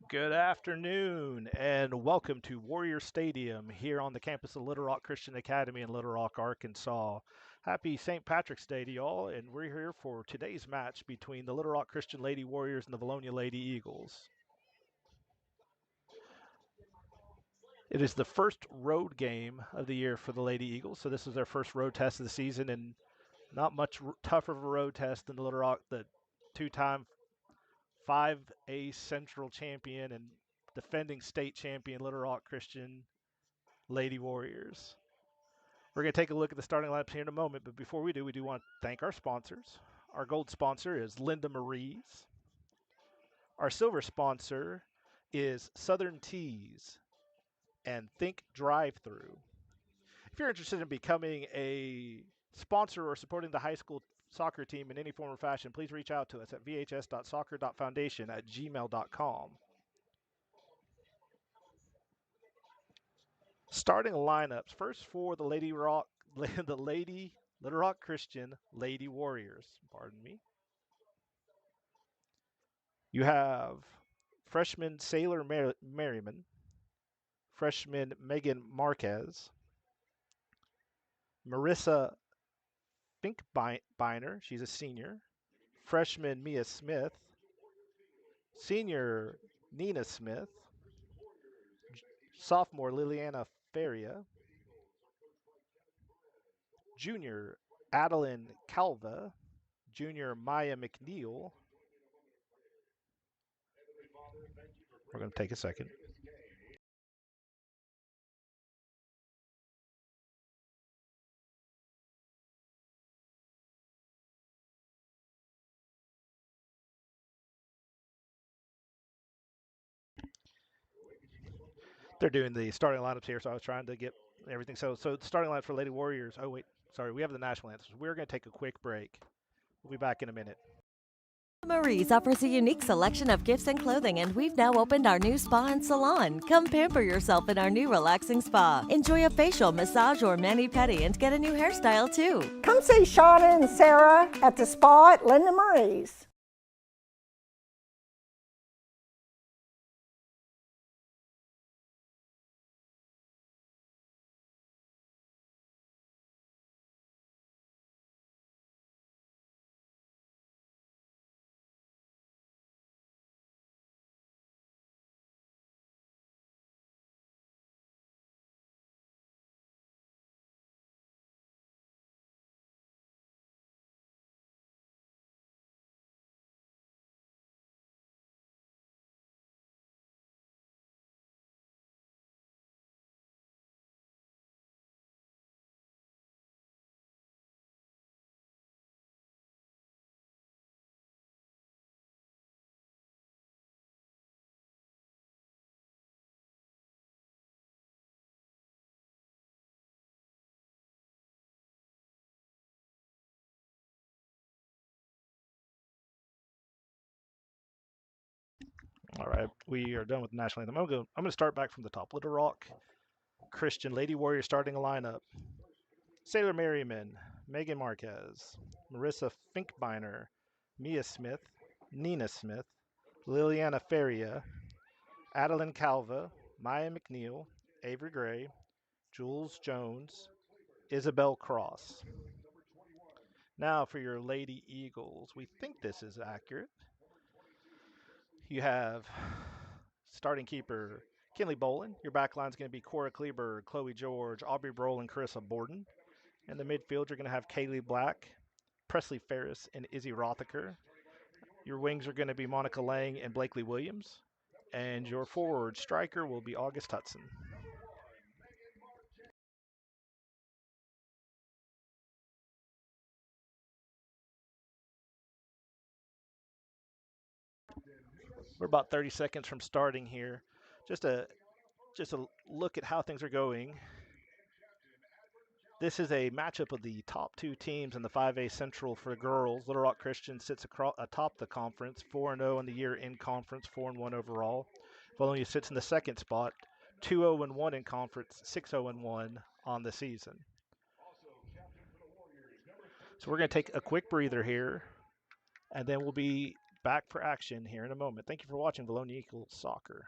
Good afternoon and welcome to Warrior Stadium here on the campus of Little Rock Christian Academy in Little Rock, Arkansas. Happy St. Patrick's Day to y'all, and we're here for today's match between the Little Rock Christian Lady Warriors and the Vilonia Lady Eagles. It is the first road game of the year for the Lady Eagles, so this is their first road test of the season, and not much tougher of a road test than the Little Rock, the two-time 5A Central champion and defending state champion Little Rock Christian Lady Warriors. We're going to take a look at the starting lineups here in a moment, but before we do want to thank our sponsors. Our gold sponsor is Linda Marie's. Our silver sponsor is Southern Teas and Think Drive Through. If you're interested in becoming a sponsor or supporting the high school soccer team in any form or fashion, please reach out to us at vhs.soccer.foundation@gmail.com. Starting lineups first for the Little Rock Christian Lady Warriors. Pardon me. You have freshman Sailor Merriman, freshman Megan Marquez, Marissa Finkbeiner, she's a senior, freshman Mia Smith, senior Nina Smith, sophomore Liliana Feria, junior Adeline Calva, junior Maya McNeil. We're going to take a second. They're doing the starting lineups here, so I was trying to get everything. So the starting lineup for Lady Warriors. Oh wait, sorry, we have the national anthems. We're going to take a quick break. We'll be back in a minute. Marie's offers a unique selection of gifts and clothing, and we've now opened our new spa and salon. Come pamper yourself in our new relaxing spa. Enjoy a facial, massage, or mani-pedi, and get a new hairstyle too. Come see Shauna and Sarah at the spa at Linda Marie's. All right, we are done with the national anthem. I'm going to start back from the top. Little Rock Christian Lady Warriors starting lineup: Sailor Merriman, Megan Marquez, Marissa Finkbeiner, Mia Smith, Nina Smith, Liliana Feria, Adeline Calva, Maya McNeil, Avery Gray, Jules Jones, Isabel Cross. Now for your Lady Eagles. We think this is accurate. You have starting keeper Kinley Bolin. Your back line is going to be Cora Kleber, Chloe George, Aubrey Broll, and Carissa Borden. In the midfield, you're going to have Kaylee Black, Presley Ferris, and Izzy Rothaker. Your wings are going to be Monica Lang and Blakely Williams. And your forward striker will be August Hudson. We're about 30 seconds from starting here. Just a look at how things are going. This is a matchup of the top two teams in the 5A Central for girls. Little Rock Christian sits atop the conference, 4-0 in the year in conference, 4-1 overall. Vilonia sits in the second spot, 2-0-1 in conference, 6-0-1 on the season. So we're going to take a quick breather here, and then we'll be back for action here in a moment. Thank you for watching Vilonia Eagles Soccer.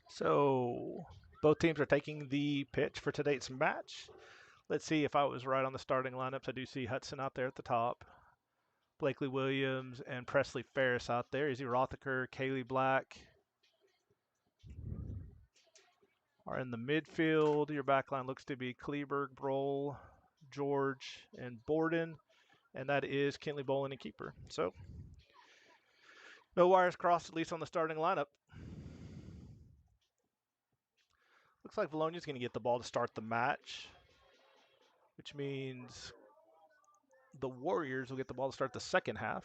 So both teams are taking the pitch for today's match. Let's see if I was right on the starting lineups. I do see Hudson out there at the top, Blakely Williams and Presley Ferris out there. Izzy Rothaker, Kaylee Black are in the midfield. Your backline looks to be Kleberg, Broll, George, and Borden, and that is Kentley Bolin and keeper. So no wires crossed, at least on the starting lineup. Looks like Vilonia's going to get the ball to start the match, which means the Warriors will get the ball to start the second half.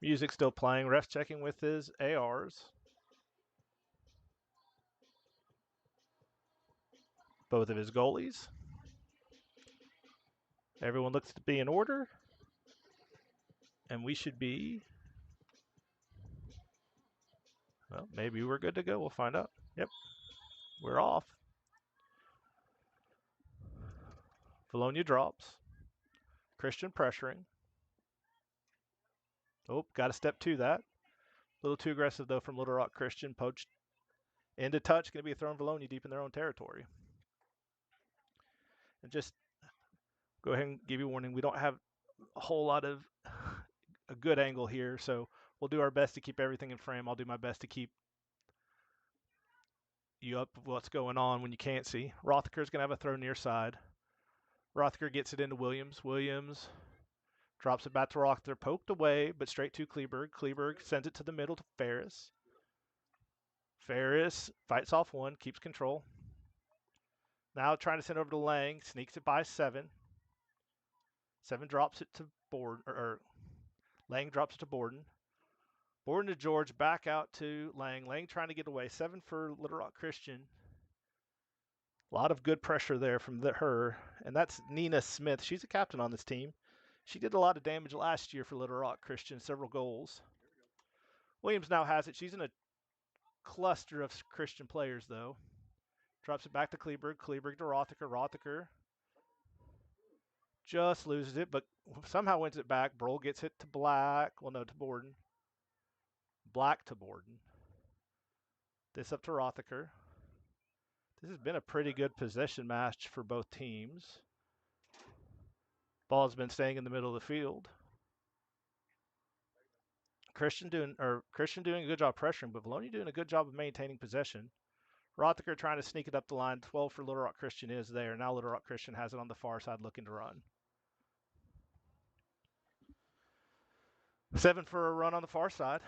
Music still playing. Ref's checking with his ARs. Both of his goalies. Everyone looks to be in order. And we should be, well, maybe we're good to go. We'll find out. Yep, we're off. Vilonia drops. Christian pressuring. Oh, got to step to that. A little too aggressive, though, from Little Rock Christian. Poached into touch. Going to be a throw in Vilonia deep in their own territory. And just go ahead and give you a warning. We don't have a whole lot of a good angle here, so we'll do our best to keep everything in frame. I'll do my best to keep you up with what's going on when you can't see. Rothaker's going to have a throw near side. Rothaker gets it into Williams. Williams drops it back to Rothaker. Poked away, but straight to Kleberg. Kleberg sends it to the middle to Ferris. Ferris fights off one, keeps control. Now trying to send over to Lang. Sneaks it by 7. 7 drops it to Borden, or Lang drops it to Borden. Borden to George, back out to Lang. Lang trying to get away. 7 for Little Rock Christian. A lot of good pressure there from her. And that's Nina Smith. She's a captain on this team. She did a lot of damage last year for Little Rock Christian, several goals. Williams now has it. She's in a cluster of Christian players, though. Drops it back to Kleberg. Kleberg to Rothaker. Rothaker just loses it, but somehow wins it back. Broll gets it to Black. Well, no, to Borden. Black to Borden. This up to Rothaker. This has been a pretty good possession match for both teams. Ball's been staying in the middle of the field. Christian doing a good job pressuring, but Vilonia doing a good job of maintaining possession. Rothaker trying to sneak it up the line. 12 for Little Rock Christian is there. Now Little Rock Christian has it on the far side looking to run. 7 for a run on the far side.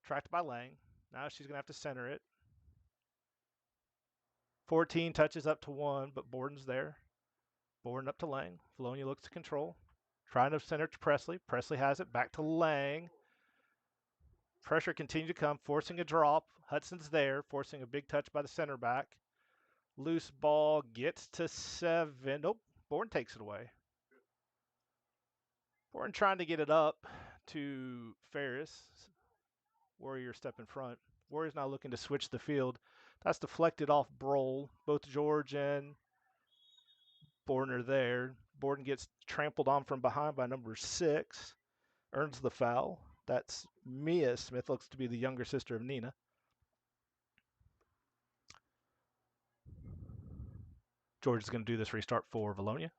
Tracked by Lang. Now she's going to have to center it. 14 touches up to 1, but Borden's there. Borden up to Lang. Vilonia looks to control. Trying to center to Presley. Presley has it. Back to Lang. Pressure continued to come, forcing a drop. Hudson's there, forcing a big touch by the center back. Loose ball gets to 7. Nope, Borden takes it away. Borden trying to get it up to Ferris. Warrior step in front. Warriors now looking to switch the field. That's deflected off Broll. Both George and Borden are there. Borden gets trampled on from behind by number 6, earns the foul. That's Mia Smith, looks to be the younger sister of Nina. George is going to do this restart for Vilonia.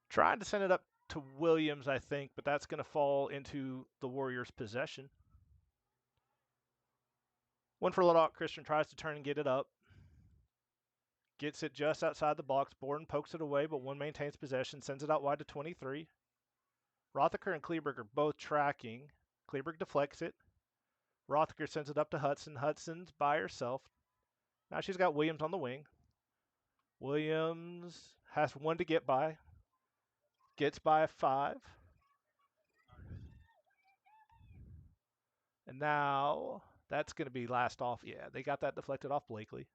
Trying to send it up to Williams, I think, but that's going to fall into the Warriors' possession. One for Little Rock. Christian tries to turn and get it up. Gets it just outside the box. Borden pokes it away, but one maintains possession, sends it out wide to 23. Rothacker and Kleberg are both tracking. Kleberg deflects it. Rothacker sends it up to Hudson. Hudson's by herself. Now she's got Williams on the wing. Williams has one to get by. Gets by 5. And now that's going to be last off. Yeah, they got that deflected off Blakely.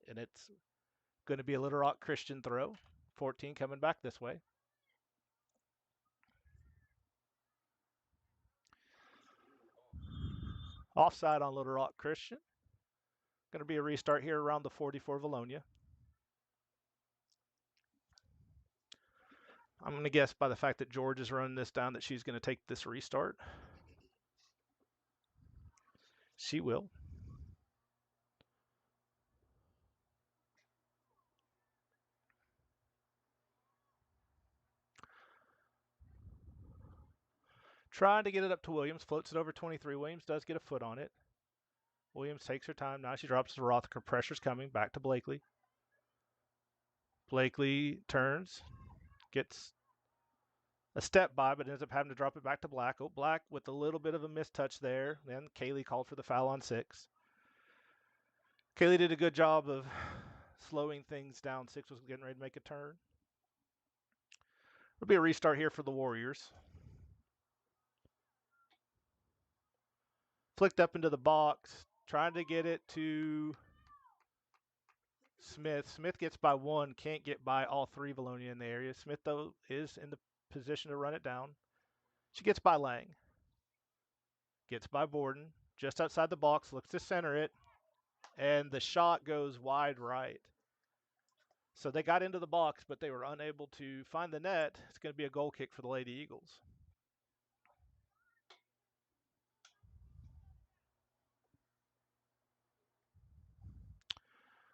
And it's going to be a Little Rock Christian throw. 14 coming back this way. Offside on Little Rock Christian. Going to be a restart here around the 40 for Vilonia. I'm going to guess by the fact that George is running this down that she's going to take this restart. She will. Trying to get it up to Williams. Floats it over 23. Williams does get a foot on it. Williams takes her time. Now she drops to Rothacker. Pressure's coming. Back to Blakely. Blakely turns. Gets a step by, but ends up having to drop it back to Black. Oh, Black with a little bit of a mistouch there. Then Kaylee called for the foul on 6. Kaylee did a good job of slowing things down. 6 was getting ready to make a turn. It'll be a restart here for the Warriors. Flicked up into the box, trying to get it to Smith. Smith gets by 1, can't get by all 3 Vilonia in the area. Smith, though, is in the position to run it down. She gets by Lang. Gets by Borden. Just outside the box, looks to center it. And the shot goes wide right. So they got into the box, but they were unable to find the net. It's going to be a goal kick for the Lady Eagles.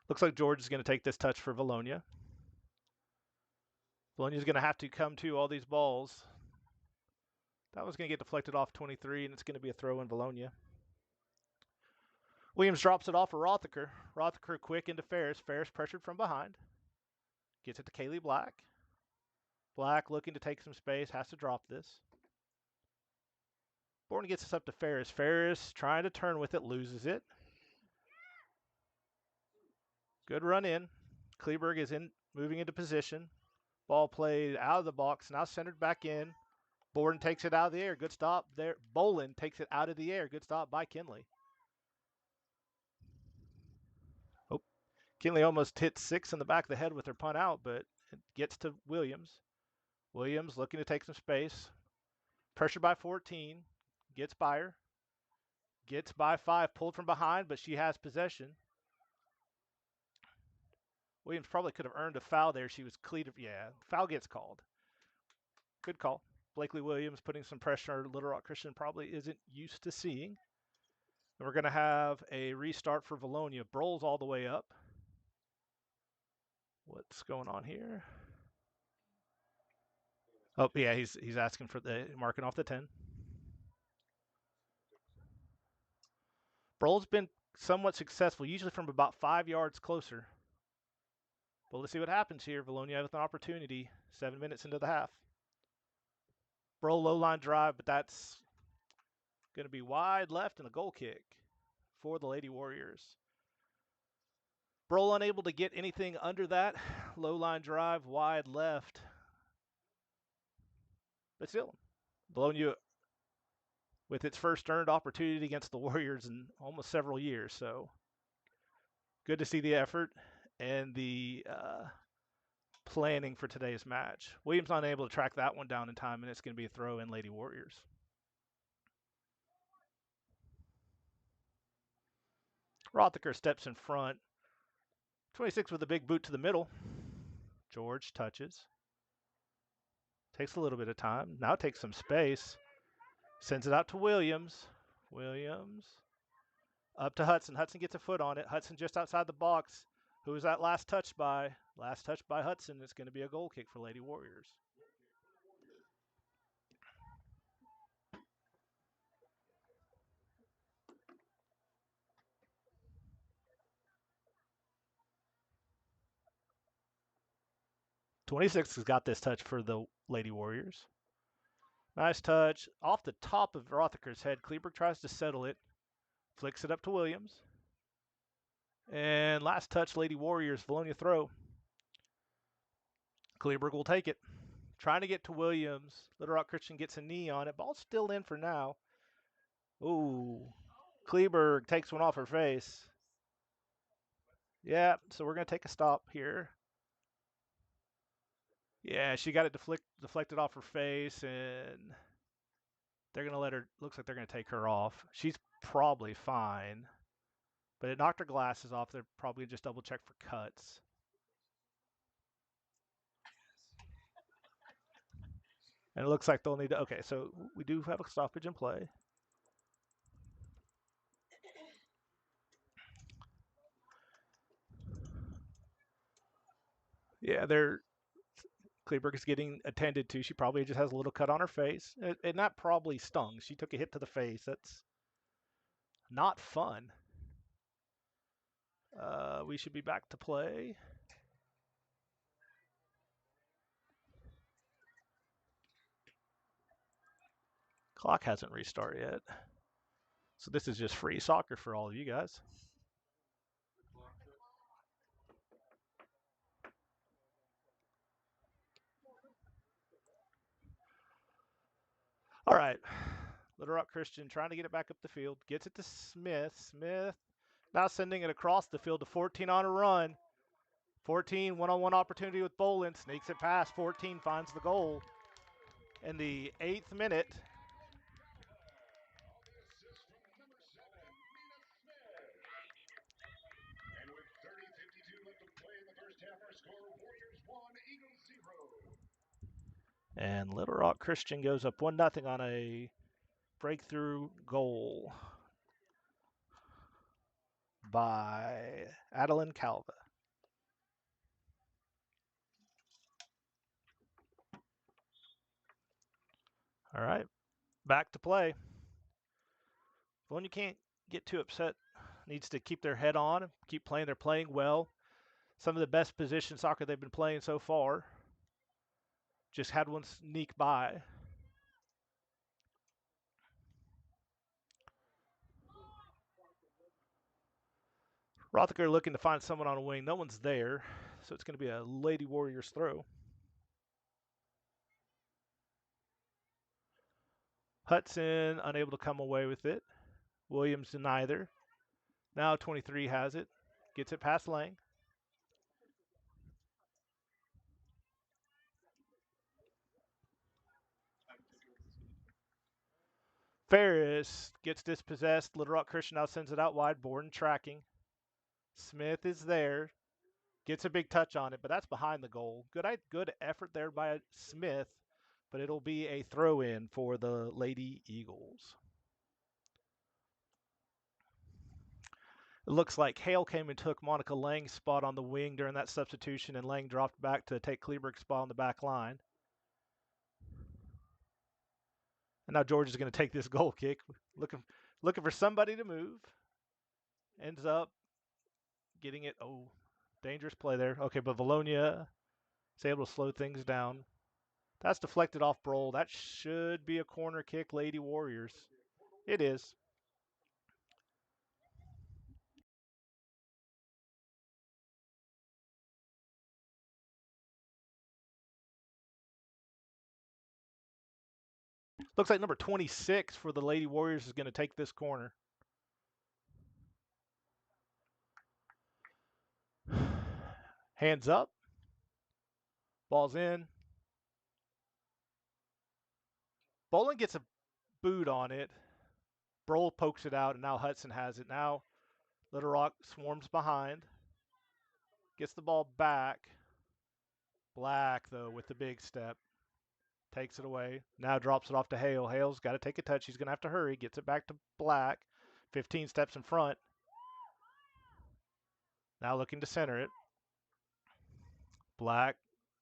Looks like George is going to take this touch for Vilonia. Vilonia is going to have to come to all these balls. That was going to get deflected off 23, and it's going to be a throw in Vilonia. Williams drops it off for Rothacker. Rothacker quick into Ferris. Ferris pressured from behind. Gets it to Kaylee Black. Black looking to take some space. Has to drop this. Borden gets this up to Ferris. Ferris trying to turn with it. Loses it. Good run in. Kleberg is moving into position. Ball played out of the box. Now centered back in. Borden takes it out of the air. Good stop there. Bolin takes it out of the air. Good stop by Kinley. Oh, Kinley almost hit 6 in the back of the head with her punt out, but it gets to Williams. Williams looking to take some space. Pressure by 14. Gets by her. Gets by 5. Pulled from behind, but she has possession. Williams probably could have earned a foul there. She was cleated. Yeah, foul gets called. Good call. Blakely Williams putting some pressure on Little Rock Christian probably isn't used to seeing. And we're going to have a restart for Vilonia. Broll's all the way up. What's going on here? Oh, yeah, he's asking for the marking off the 10. Broll's been somewhat successful, usually from about 5 yards closer. But let's see what happens here. Vilonia with an opportunity. 7 minutes into the half. Broll low line drive, but that's going to be wide left and a goal kick for the Lady Warriors. Broll unable to get anything under that. Low line drive, wide left. But still, Vilonia with its first earned opportunity against the Warriors in almost several years. So good to see the effort and the planning for today's match. Williams unable to track that one down in time, and it's going to be a throw in Lady Warriors. Rothacker steps in front. 26 with a big boot to the middle. George touches. Takes a little bit of time. Now takes some space. Sends it out to Williams. Williams. Up to Hudson. Hudson gets a foot on it. Hudson just outside the box. Who was that last touch by? Last touch by Hudson. It's going to be a goal kick for Lady Warriors. '26 has got this touch for the Lady Warriors. Nice touch. Off the top of Rothacker's head. Kleberg tries to settle it. Flicks it up to Williams. And last touch, Lady Warriors, Vilonia throw. Kleberg will take it. Trying to get to Williams. Little Rock Christian gets a knee on it. Ball's still in for now. Ooh. Kleberg takes one off her face. Yeah, so we're going to take a stop here. Yeah, she got it deflected off her face, and they're going to let her, looks like they're going to take her off. She's probably fine, but it knocked her glasses off. They're probably just double check for cuts. And it looks like they'll need to, okay, so we do have a stoppage in play. Yeah, Kleberg is getting attended to. She probably just has a little cut on her face, and that probably stung. She took a hit to the face. That's not fun. We should be back to play. Clock hasn't restarted yet. So this is just free soccer for all of you guys. All right. Little Rock Christian trying to get it back up the field. Gets it to Smith. Smith now sending it across the field to 14 on a run. 14, one-on-one opportunity with Bolin. Sneaks it past. 14 finds the goal. In the 8th minute. And Little Rock Christian goes up 1-0 on a breakthrough goal by Adeline Calva. All right, back to play. Well, you can't get too upset. Needs to keep their head on, keep playing. They're playing well. Some of the best position soccer they've been playing so far. Just had one sneak by. Rothacker looking to find someone on a wing. No one's there, so it's going to be a Lady Warriors throw. Hudson unable to come away with it. Williams neither. Now 23 has it. Gets it past Lang. Ferris gets dispossessed. Little Rock Christian now sends it out wide. Borden tracking. Smith is there. Gets a big touch on it, but that's behind the goal. Good effort there by Smith, but it'll be a throw-in for the Lady Eagles. It looks like Hale came and took Monica Lang's spot on the wing during that substitution, and Lang dropped back to take Kleberg's spot on the back line. And now George is going to take this goal kick, looking for somebody to move. Ends up getting it. Oh, dangerous play there. Okay, but Vilonia is able to slow things down. That's deflected off Broll. That should be a corner kick, Lady Warriors. It is. Looks like number 26 for the Lady Warriors is going to take this corner. Hands up. Ball's in. Bolin gets a boot on it. Broll pokes it out, and now Hudson has it. Now Little Rock swarms behind. Gets the ball back. Black, though, with the big step. Takes it away. Now drops it off to Hale. Hale's got to take a touch. He's going to have to hurry. Gets it back to Black. 15 steps in front. Now looking to center it. Black,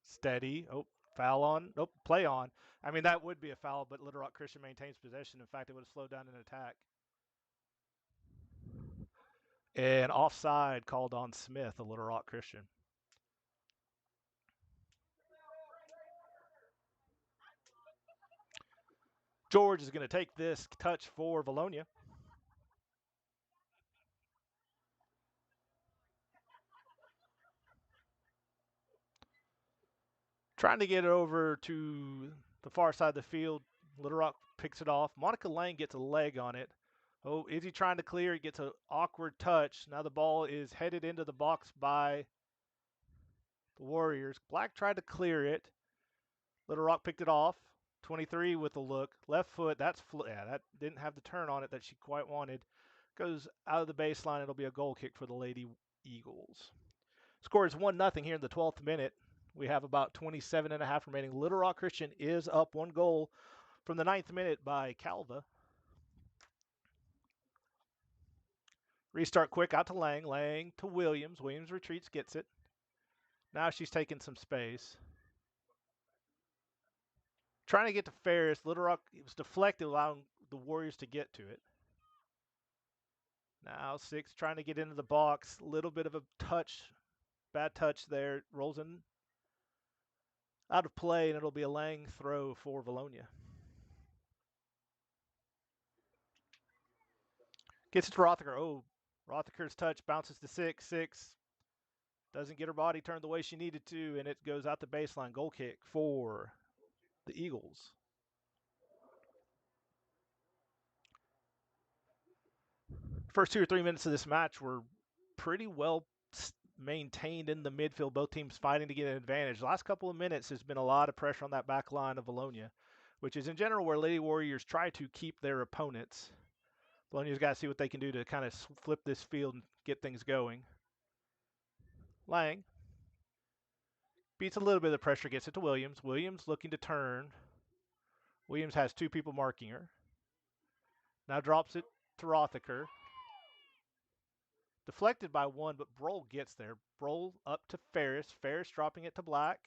steady. Oh, foul on. Nope, play on. I mean, that would be a foul, but Little Rock Christian maintains possession. In fact, it would have slowed down an attack. And offside called on Smith, a Little Rock Christian. George is going to take this touch for Vilonia. Trying to get it over to the far side of the field. Little Rock picks it off. Monica Lane gets a leg on it. Oh, is he trying to clear? He gets an awkward touch. Now the ball is headed into the box by the Warriors. Black tried to clear it. Little Rock picked it off. 23 with a look. Left foot. That didn't have the turn on it that she quite wanted. Goes out of the baseline. It'll be a goal kick for the Lady Eagles. Score is 1-0 here in the 12th minute. We have about 27 and a half remaining. Little Rock Christian is up 1 goal from the 9th minute by Calva. Restart quick out to Lang. Lang to Williams. Williams retreats, gets it. Now she's taking some space. Trying to get to Ferris. Little Rock, it was deflected, allowing the Warriors to get to it. Now 6 trying to get into the box. Little bit of a touch. Bad touch there. Rolls in out of play, and it'll be a Lang throw for Vilonia. Gets it to Rothaker. Oh, Rothaker's touch bounces to 6. 6 doesn't get her body turned the way she needed to, and it goes out the baseline. Goal kick for the Eagles. First 2 or 3 minutes of this match were pretty well maintained in the midfield. Both teams fighting to get an advantage. The last couple of minutes, there's been a lot of pressure on that back line of Vilonia, which is in general where Lady Warriors try to keep their opponents. Vilonia's got to see what they can do to kind of flip this field and get things going. Lang beats a little bit of the pressure, gets it to Williams. Williams looking to turn. Williams has 2 people marking her. Now drops it to Rothaker. Deflected by 1, but Broll gets there. Broll up to Ferris. Ferris dropping it to Black.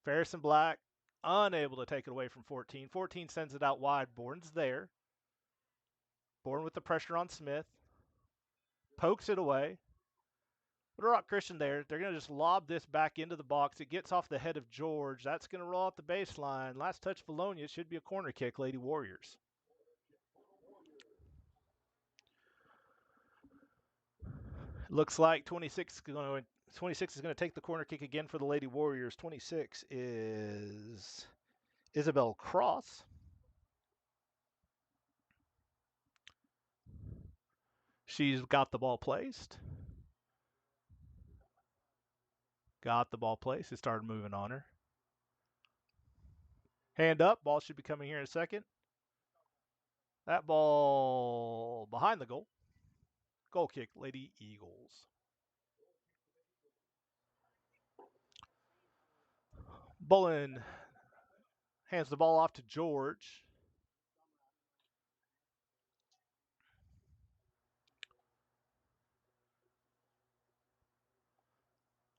Ferris and Black unable to take it away from 14. 14 sends it out wide. Bourne's there. Bourne with the pressure on Smith. Pokes it away. Little Rock Christian there. They're going to just lob this back into the box. It gets off the head of George. That's going to roll out the baseline. Last touch, Vilonia. It should be a corner kick, Lady Warriors. Looks like 26 is going to take the corner kick again for the Lady Warriors. 26 is Isabel Cross. She's got the ball placed. Got the ball placed. It started moving on her. Hand up. Ball should be coming here in a second. That ball behind the goal. Goal kick, Lady Eagles. Bullen hands the ball off to George.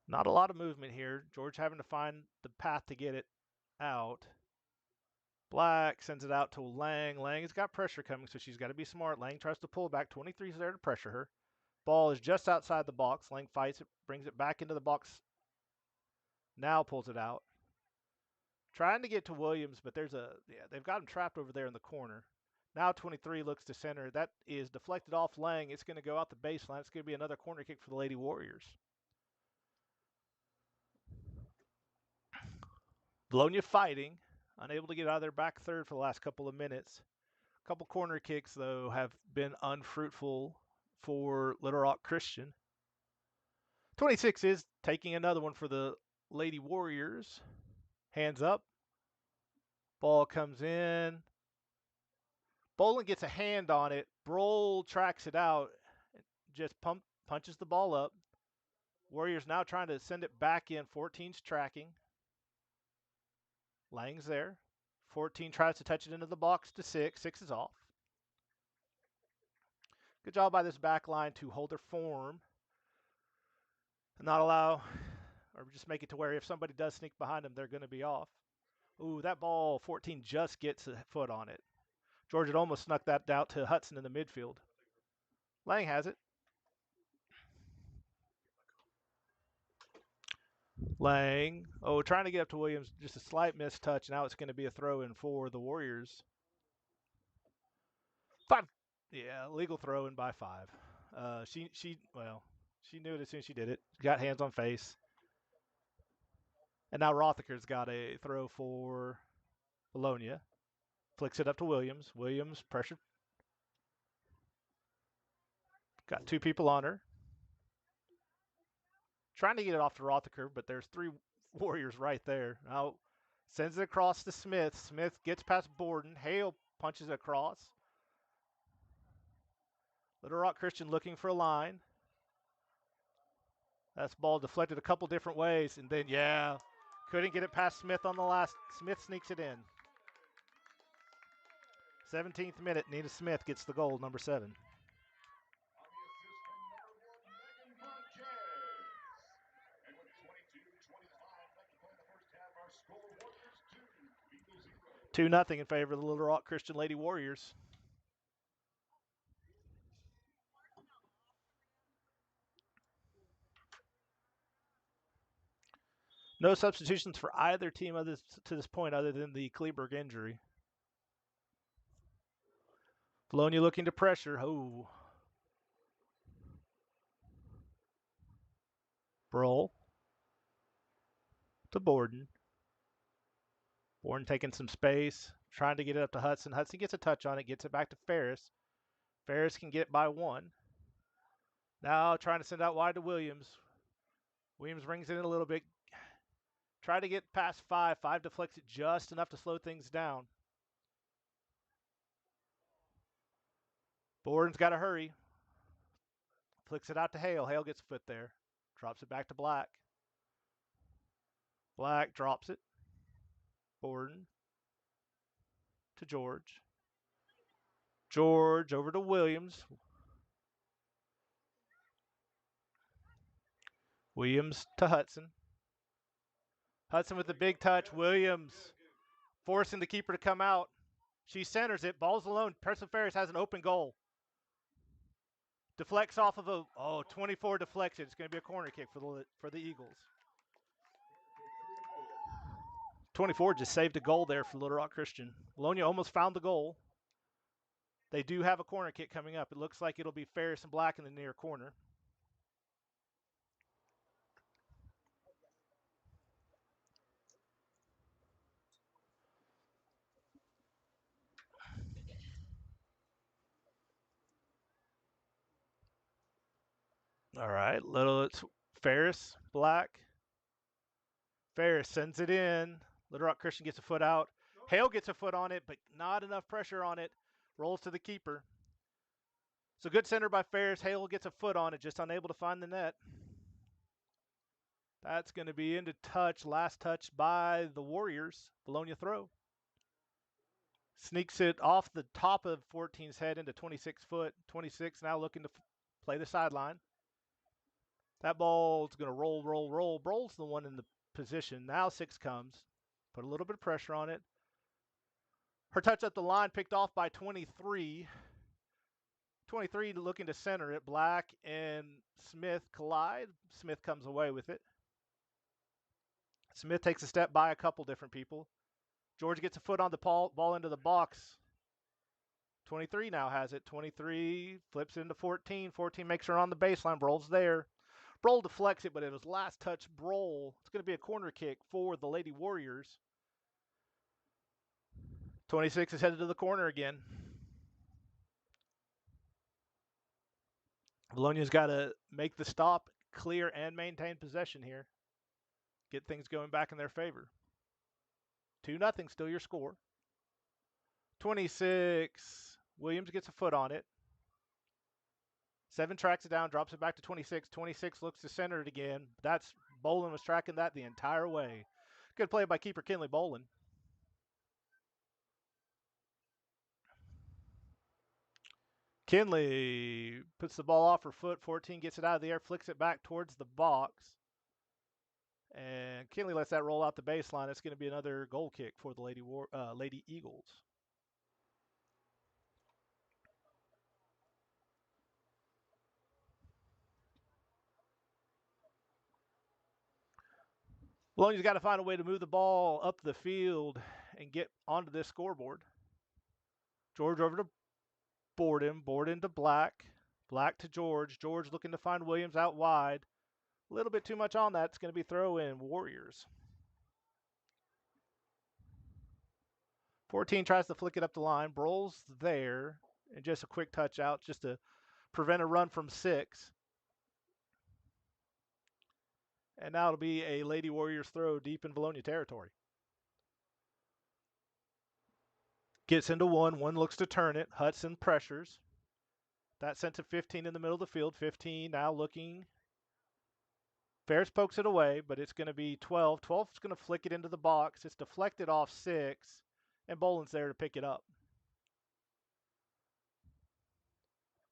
Not a lot of movement here. George having to find the path to get it out. Black sends it out to Lang. Lang has got pressure coming, so she's got to be smart. Lang tries to pull back. 23 is there to pressure her. Ball is just outside the box. Lang fights it, brings it back into the box. Now pulls it out. Trying to get to Williams, but they've got him trapped over there in the corner. Now 23 looks to center. That is deflected off Lang. It's going to go out the baseline. It's going to be another corner kick for the Lady Warriors. Vilonia fighting, unable to get out of their back third for the last couple of minutes. A couple corner kicks, though, have been unfruitful for Little Rock Christian. 26 is taking another one for the Lady Warriors. Hands up. Ball comes in. Bolin gets a hand on it. Broll tracks it out. Just punches the ball up. Warriors now trying to send it back in. 14's tracking. Lang's there. 14 tries to touch it into the box to 6. 6 is off. Good job by this back line to hold their form and not allow, or just make it to where if somebody does sneak behind them, they're going to be off. Ooh, that ball, 14 just gets a foot on it. George had almost snuck that out to Hudson in the midfield. Lang has it. Lang, trying to get up to Williams, just a slight mistouch. Now it's going to be a throw in for the Warriors. 5. Yeah, legal throw in by 5. She knew it as soon as she did it. Got hands on face. And now Rothaker's got a throw for Vilonia. Flicks it up to Williams. Williams pressure. Got 2 people on her. Trying to get it off to Rothaker, but there's 3 Warriors right there. Now sends it across to Smith. Smith gets past Borden. Hale punches it across. Little Rock Christian looking for a line. That's ball deflected a couple different ways, and then, couldn't get it past Smith on the last. Smith sneaks it in. 17th minute, Nina Smith gets the goal, number 7. 2-0 in favor of the Little Rock Christian Lady Warriors. No substitutions for either team to this point other than the Kleberg injury. Vilonia looking to pressure. Broll to Borden. Borden taking some space, trying to get it up to Hudson. Hudson gets a touch on it, gets it back to Ferris. Ferris can get it by 1. Now trying to send out wide to Williams. Williams brings it in a little bit. Try to get past 5. 5 deflects it just enough to slow things down. Borden's got to hurry. Flicks it out to Hale. Hale gets a foot there. Drops it back to Black. Black drops it. Borden to George. George over to Williams. Williams to Hudson. Hudson with the big touch. Williams forcing the keeper to come out. She centers it. Ball's alone. Preston Ferris has an open goal. Deflects off of a 24 deflection. It's going to be a corner kick for the Eagles. 24 just saved a goal there for Little Rock Christian. Vilonia almost found the goal. They do have a corner kick coming up. It looks like it'll be Ferris and Black in the near corner. All right, it's Ferris, Black. Ferris sends it in. Little Rock Christian gets a foot out. Hale gets a foot on it, but not enough pressure on it. Rolls to the keeper. So good center by Ferris. Hale gets a foot on it, just unable to find the net. That's going to be into touch. Last touch by the Warriors. Vilonia throw. Sneaks it off the top of 14's head into 26 foot. 26 now looking to play the sideline. That ball's going to roll. Broll's the one in the position. Now 6 comes. Put a little bit of pressure on it. Her touch up the line picked off by 23. 23 looking to center it. Black and Smith collide. Smith comes away with it. Smith takes a step by a couple different people. George gets a foot on the ball into the box. 23 now has it. 23 flips into 14. 14 makes her on the baseline. Broll's there. Broll deflects it, but it was last touch Broll. It's going to be a corner kick for the Lady Warriors. 26 is headed to the corner again. Vilonia's got to make the stop, clear and maintain possession here. Get things going back in their favor. 2-0, still your score. 26. Williams gets a foot on it. 7 tracks it down, drops it back to 26. 26 looks to center it again. Bolin was tracking that the entire way. Good play by keeper Kinley Bolin. Kinley puts the ball off her foot. 14 gets it out of the air, flicks it back towards the box. And Kinley lets that roll out the baseline. It's going to be another goal kick for the Lady Eagles. Vilonia's got to find a way to move the ball up the field and get onto this scoreboard. George over to Borden to Black. Black to George. George looking to find Williams out wide. A little bit too much on that. It's going to be throw in Warriors. 14 tries to flick it up the line. Broll's there. And just a quick touch out just to prevent a run from 6. And now it'll be a Lady Warriors throw deep in Vilonia territory. Gets into 1. 1 looks to turn it. Hudson pressures. That sent to 15 in the middle of the field. 15 now looking. Ferris pokes it away, but it's going to be 12. 12 is going to flick it into the box. It's deflected off 6, and Bolin's there to pick it up.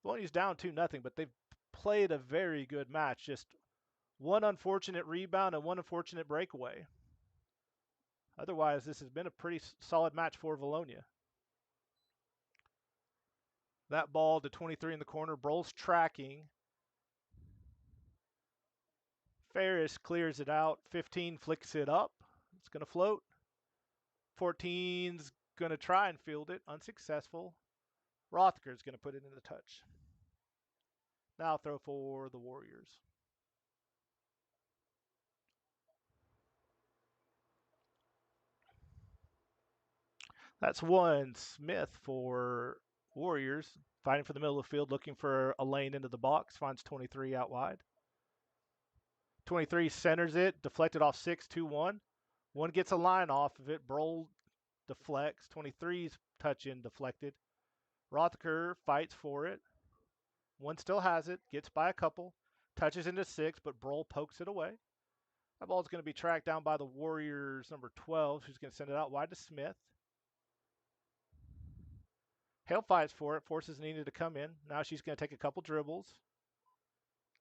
Bologna's down 2-0, but they've played a very good match. Just one unfortunate rebound and one unfortunate breakaway. Otherwise, this has been a pretty solid match for Vilonia. That ball to 23 in the corner. Broll's tracking. Ferris clears it out. 15 flicks it up. It's going to float. 14's going to try and field it. Unsuccessful. Rothker's going to put it in the touch. Now throw for the Warriors. That's 1. Smith for Warriors. Fighting for the middle of the field, looking for a lane into the box. Finds 23 out wide. 23 centers it. Deflected off 6, 2-1. 1 gets a line off of it. Broll deflects. 23's touch in deflected. Rothker fights for it. 1 still has it. Gets by a couple. Touches into 6, but Broll pokes it away. That ball's going to be tracked down by the Warriors number 12, who's going to send it out wide to Smith. Hale fights for it, forces Nina to come in. Now she's going to take a couple dribbles.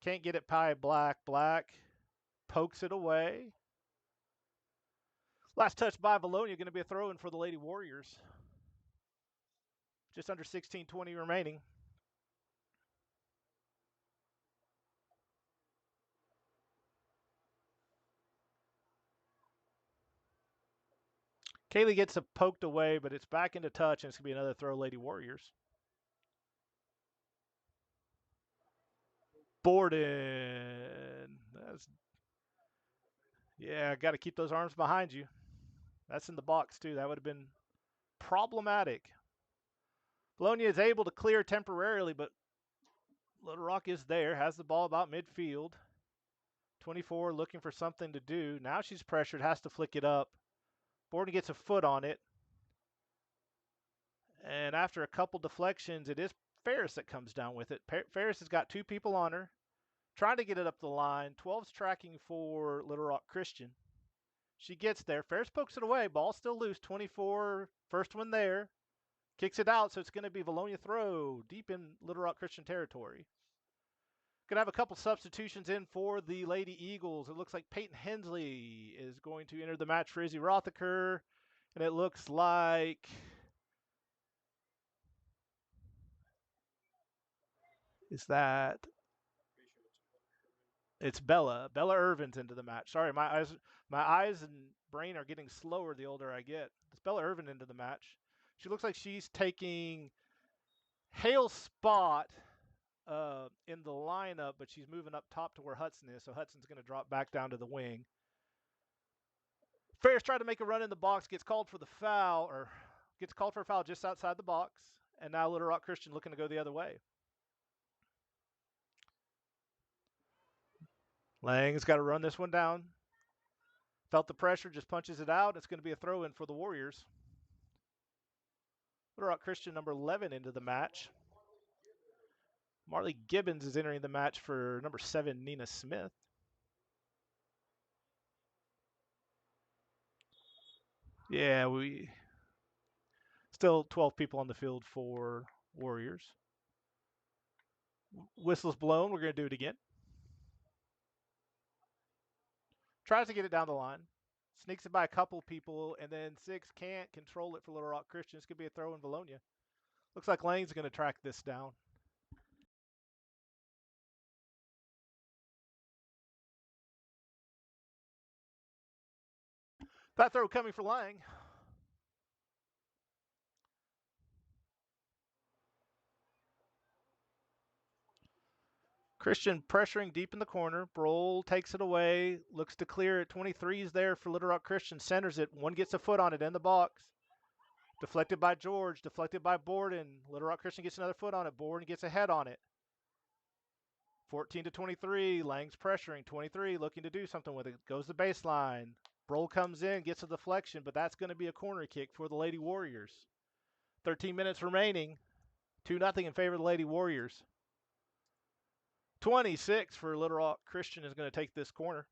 Can't get it by Black. Black pokes it away. Last touch by Vilonia, going to be a throw-in for the Lady Warriors. Just under 16:20 remaining. Kaylee gets it poked away, but it's back into touch, and it's going to be another throw, Lady Warriors. Borden. Yeah, got to keep those arms behind you. That's in the box, too. That would have been problematic. Vilonia is able to clear temporarily, but Little Rock is there, has the ball about midfield. 24 looking for something to do. Now she's pressured, has to flick it up. Borden gets a foot on it. And after a couple deflections, it is Ferris that comes down with it. Ferris has got 2 people on her, trying to get it up the line. 12's tracking for Little Rock Christian. She gets there. Ferris pokes it away. Ball still loose. 24, first one there. Kicks it out, so it's going to be Vilonia throw deep in Little Rock Christian territory. Going to have a couple substitutions in for the Lady Eagles. It looks like Peyton Hensley is going to enter the match for Izzy Rothaker. And it looks like it's Bella. Bella Irvin's into the match. Sorry, my eyes and brain are getting slower the older I get. It's Bella Irvin into the match. She looks like she's taking Hale's spot in the lineup, but she's moving up top to where Hudson is, so Hudson's going to drop back down to the wing. Ferris tried to make a run in the box, gets called for a foul just outside the box, and now Little Rock Christian looking to go the other way. Lang's got to run this one down. Felt the pressure, just punches it out. It's going to be a throw in for the Warriors. Little Rock Christian, number 11, into the match. Marley Gibbons is entering the match for number 7, Nina Smith. Yeah, we still 12 people on the field for Warriors. Whistle's blown. We're going to do it again. Tries to get it down the line. Sneaks it by a couple people, and then 6 can't control it for Little Rock Christian. It's going to be a throw in Vilonia. Looks like Lane's going to track this down. That throw coming for Lang. Christian pressuring deep in the corner. Broll takes it away. Looks to clear it. 23's there for Little Rock Christian. Centers it. One gets a foot on it in the box. Deflected by George. Deflected by Borden. Little Rock Christian gets another foot on it. Borden gets a head on it. 14 to 23. Lang's pressuring. 23 looking to do something with it. Goes the baseline. Broll comes in, gets a deflection, but that's going to be a corner kick for the Lady Warriors. 13 minutes remaining. 2-0 in favor of the Lady Warriors. 26 for Little Rock Christian is going to take this corner.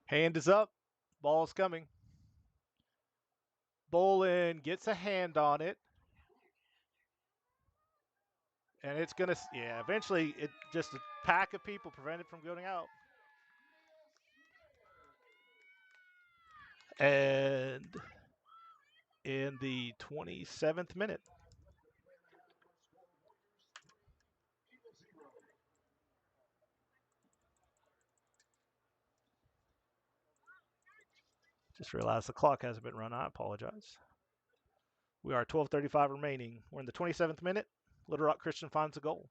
Hand is up. Ball's coming. Bolin gets a hand on it. And it's going to, eventually it just a pack of people prevented from going out. And in the 27th minute, just realized the clock hasn't been run. I apologize. We are 12:35 remaining. We're in the 27th minute. Little Rock Christian finds a goal.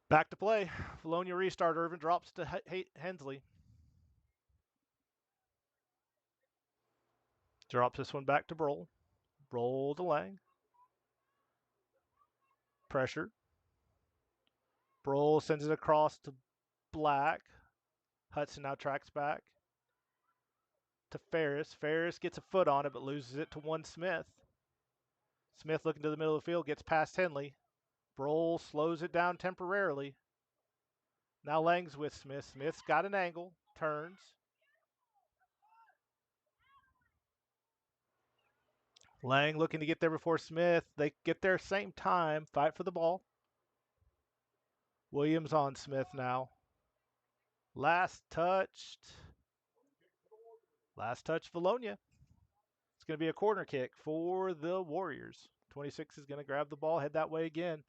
Back to play. Vilonia restart. Irvin drops to Hensley. Drops this one back to Broll. Broll to Lang. Pressure. Broll sends it across to Black. Hudson now tracks back to Ferris. Ferris gets a foot on it but loses it to one Smith. Smith looking to the middle of the field, gets past Henley. Broll slows it down temporarily. Now Lang's with Smith. Smith's got an angle, turns. Lang looking to get there before Smith. They get there same time, fight for the ball. Williams on Smith now. Last touch, Vilonia. It's going to be a corner kick for the Warriors. 26 is going to grab the ball, head that way again.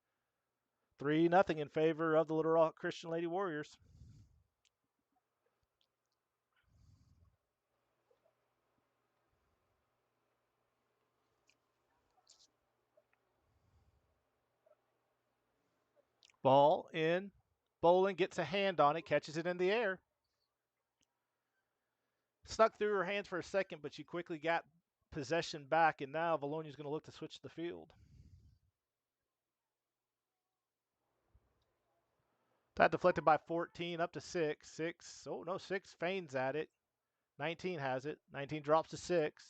3-0 in favor of the Little Rock Christian Lady Warriors. Ball in. Bolin gets a hand on it, catches it in the air. Snuck through her hands for a second, but she quickly got possession back, and now Vilonia's going to look to switch the field. That deflected by 14, up to 6. 6, oh no, 6 feigns at it. 19 has it. 19 drops to 6.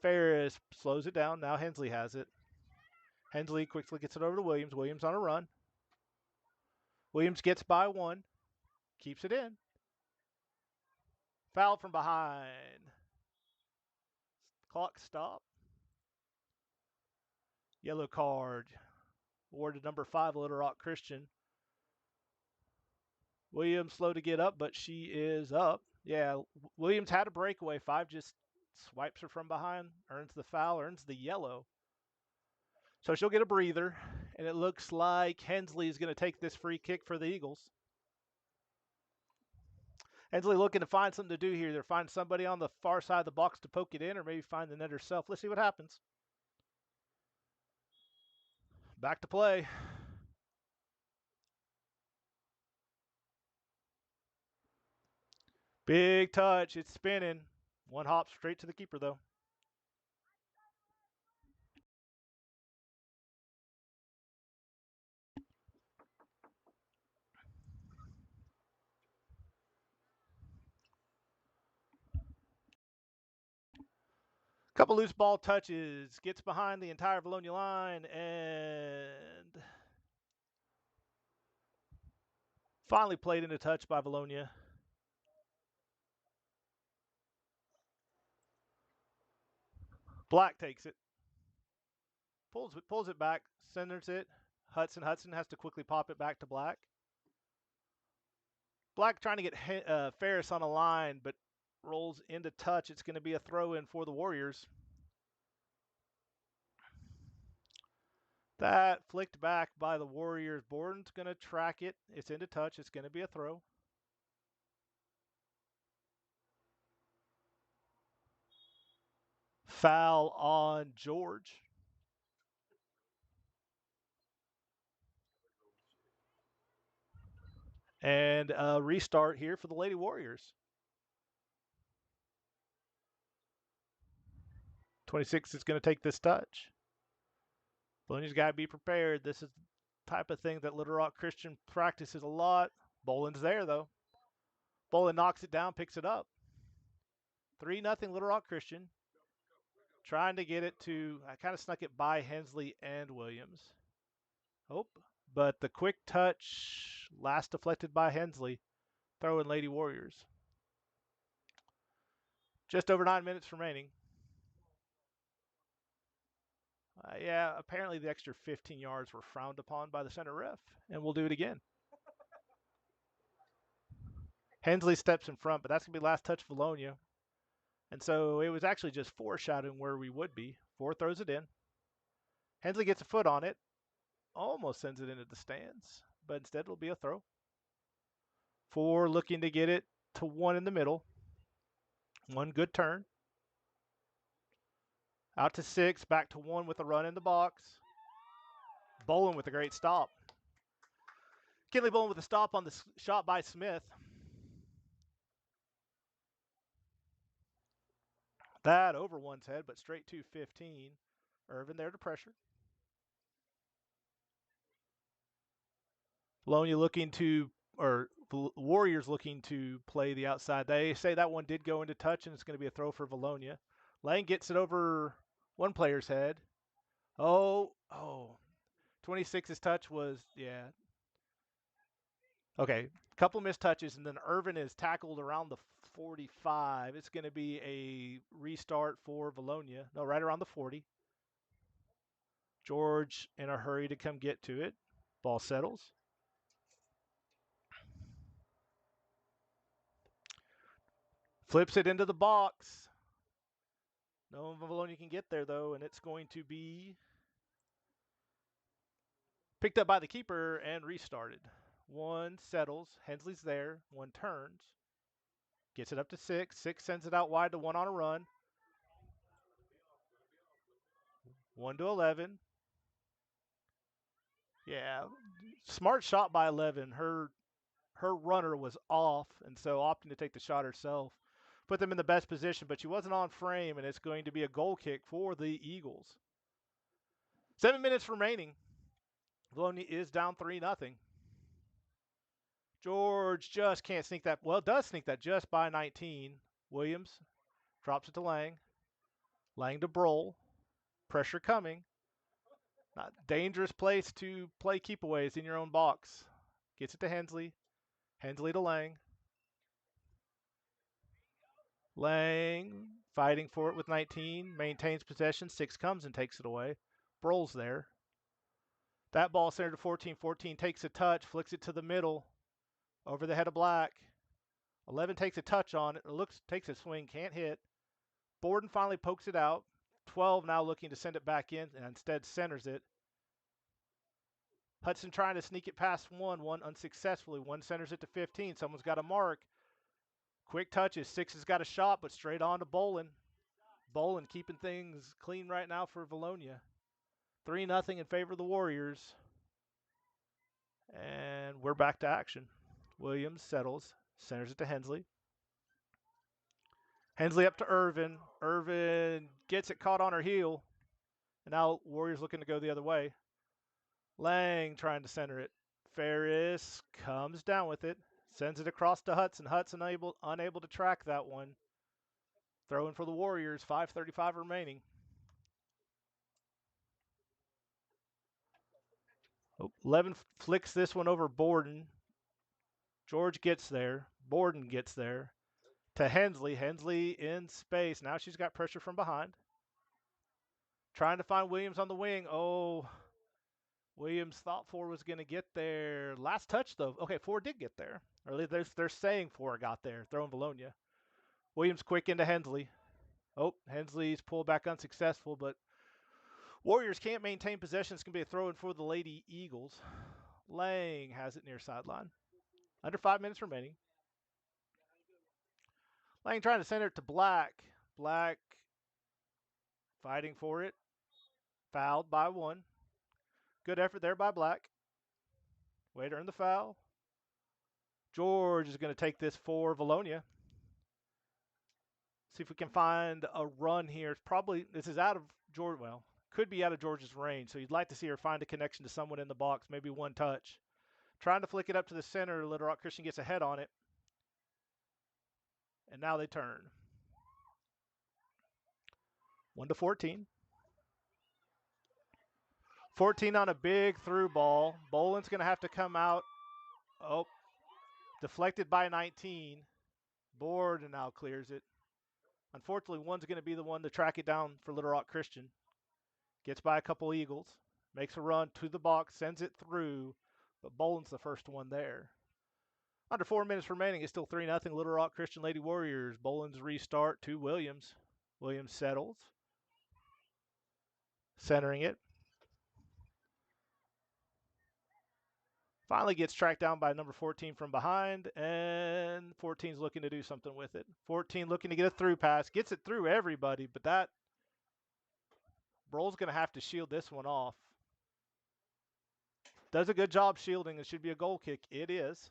Ferris slows it down. Now Hensley has it. Hensley quickly gets it over to Williams. Williams on a run. Williams gets by 1. Keeps it in. Foul from behind. Clock stop. Yellow card. Awarded number 5, Little Rock Christian. Williams slow to get up, but she is up. Yeah, Williams had a breakaway. 5 just swipes her from behind, earns the foul, earns the yellow. So she'll get a breather, and it looks like Hensley is going to take this free kick for the Eagles. Hensley looking to find something to do here. Either find somebody on the far side of the box to poke it in, or maybe find the net herself. Let's see what happens. Back to play. Big touch. It's spinning. One hop straight to the keeper, though. Couple loose ball touches. Gets behind the entire Vilonia line and finally played into touch by Vilonia. Black takes it. Pulls it back. Centers it. Hudson has to quickly pop it back to Black. Black trying to get Ferris on a line, but rolls into touch. It's going to be a throw in for the Warriors. That flicked back by the Warriors. Borden's going to track it. It's into touch. It's going to be a throw. Foul on George. And a restart here for the Lady Warriors. 26 is going to take this touch. Bologna's got to be prepared. This is the type of thing that Little Rock Christian practices a lot. Boland's there, though. Boland knocks it down, picks it up. 3-0 Little Rock Christian. Trying to get it to, I kind of snuck it by Hensley and Williams. Oh, but the quick touch, last deflected by Hensley. Throw in Lady Warriors. Just over 9 minutes remaining. Yeah, apparently the extra 15 yards were frowned upon by the center ref, and we'll do it again. Hensley steps in front, but that's going to be last touch Vilonia. And so it was actually just foreshadowing where we would be. 4 throws it in. Hensley gets a foot on it. Almost sends it into the stands, but instead it'll be a throw. 4 looking to get it to 1 in the middle. 1 good turn. Out to 6, back to 1 with a run in the box. Boland with a great stop. Kinley Boland with a stop on the shot by Smith. That over one's head, but straight to 15. Irvin there to pressure. Bologna looking to, or Warriors looking to play the outside. They say that one did go into touch, and it's going to be a throw for Vilonia. Lang gets it over one player's head. Oh. 26's touch was, yeah. Okay, couple missed touches, and then Irvin is tackled around the 45. It's going to be a restart for Vilonia. No, right around the 40. George in a hurry to come get to it. Ball settles. Flips it into the box. No Vilonia can get there, though, and it's going to be picked up by the keeper and restarted. 1 settles. Hensley's there. 1 turns. Gets it up to 6. 6 sends it out wide to 1 on a run. 1 to 11. Yeah, smart shot by 11. Her runner was off, and so opting to take the shot herself put them in the best position, but she wasn't on frame, and it's going to be a goal kick for the Eagles. 7 minutes remaining. Vilonia is down 3-0. George just can't sneak that. Well, does sneak that just by 19. Williams drops it to Lang. Lang to Broll. Pressure coming. Not dangerous place to play keepaways in your own box. Gets it to Hensley. Hensley to Lang. Lang fighting for it with 19. Maintains possession. 6 comes and takes it away. Broll's there. That ball centered to 14. 14 takes a touch. Flicks it to the middle. Over the head of Black. 11 takes a touch on it. Takes a swing. Can't hit. Borden finally pokes it out. 12 now looking to send it back in and instead centers it. Hudson trying to sneak it past 1. 1 unsuccessfully. 1 centers it to 15. Someone's got a mark. Quick touches. 6 has got a shot, but straight on to Boland. Boland keeping things clean right now for Vilonia. 3-0 in favor of the Warriors. And we're back to action. Williams settles. Centers it to Hensley. Hensley up to Irvin. Irvin gets it caught on her heel. And now Warriors looking to go the other way. Lang trying to center it. Ferris comes down with it. Sends it across to Hudson. Hudson unable to track that one. Throwing for the Warriors. 5:35 remaining. 11 flicks this one over Borden. George gets there. Borden gets there. To Hensley. Hensley in space. Now she's got pressure from behind. Trying to find Williams on the wing. Oh, Williams thought Four was going to get there. Last touch, though. Okay, Four did get there. Or at least they're saying Four got there, throwing Vilonia. Williams quick into Hensley. Oh, Hensley's pullback unsuccessful, but Warriors can't maintain possession. It's going to be a throw in for the Lady Eagles. Lang has it near sideline. Under 5 minutes remaining. Lang trying to send it to Black. Black fighting for it. Fouled by one. Good effort there by Black. Way to earn the foul. George is going to take this for Vilonia. See if we can find a run here. It's probably, this is out of George, well, could be out of George's range. So you'd like to see her find a connection to someone in the box, maybe one touch. Trying to flick it up to the center. Little Rock Christian gets a head on it. And now they turn. 1-14. 14 on a big through ball. Boland's going to have to come out. Oh, deflected by 19. Borden now clears it. Unfortunately, one's going to be the one to track it down for Little Rock Christian. Gets by a couple Eagles. Makes a run to the box. Sends it through. But Boland's the first one there. Under 4 minutes remaining. It's still 3-0 Little Rock Christian Lady Warriors. Boland's restart to Williams. Williams settles. Centering it. Finally gets tracked down by number 14 from behind, and 14's looking to do something with it. 14 looking to get a through pass. Gets it through everybody, but that Broll's going to have to shield this one off. Does a good job shielding. It should be a goal kick. It is.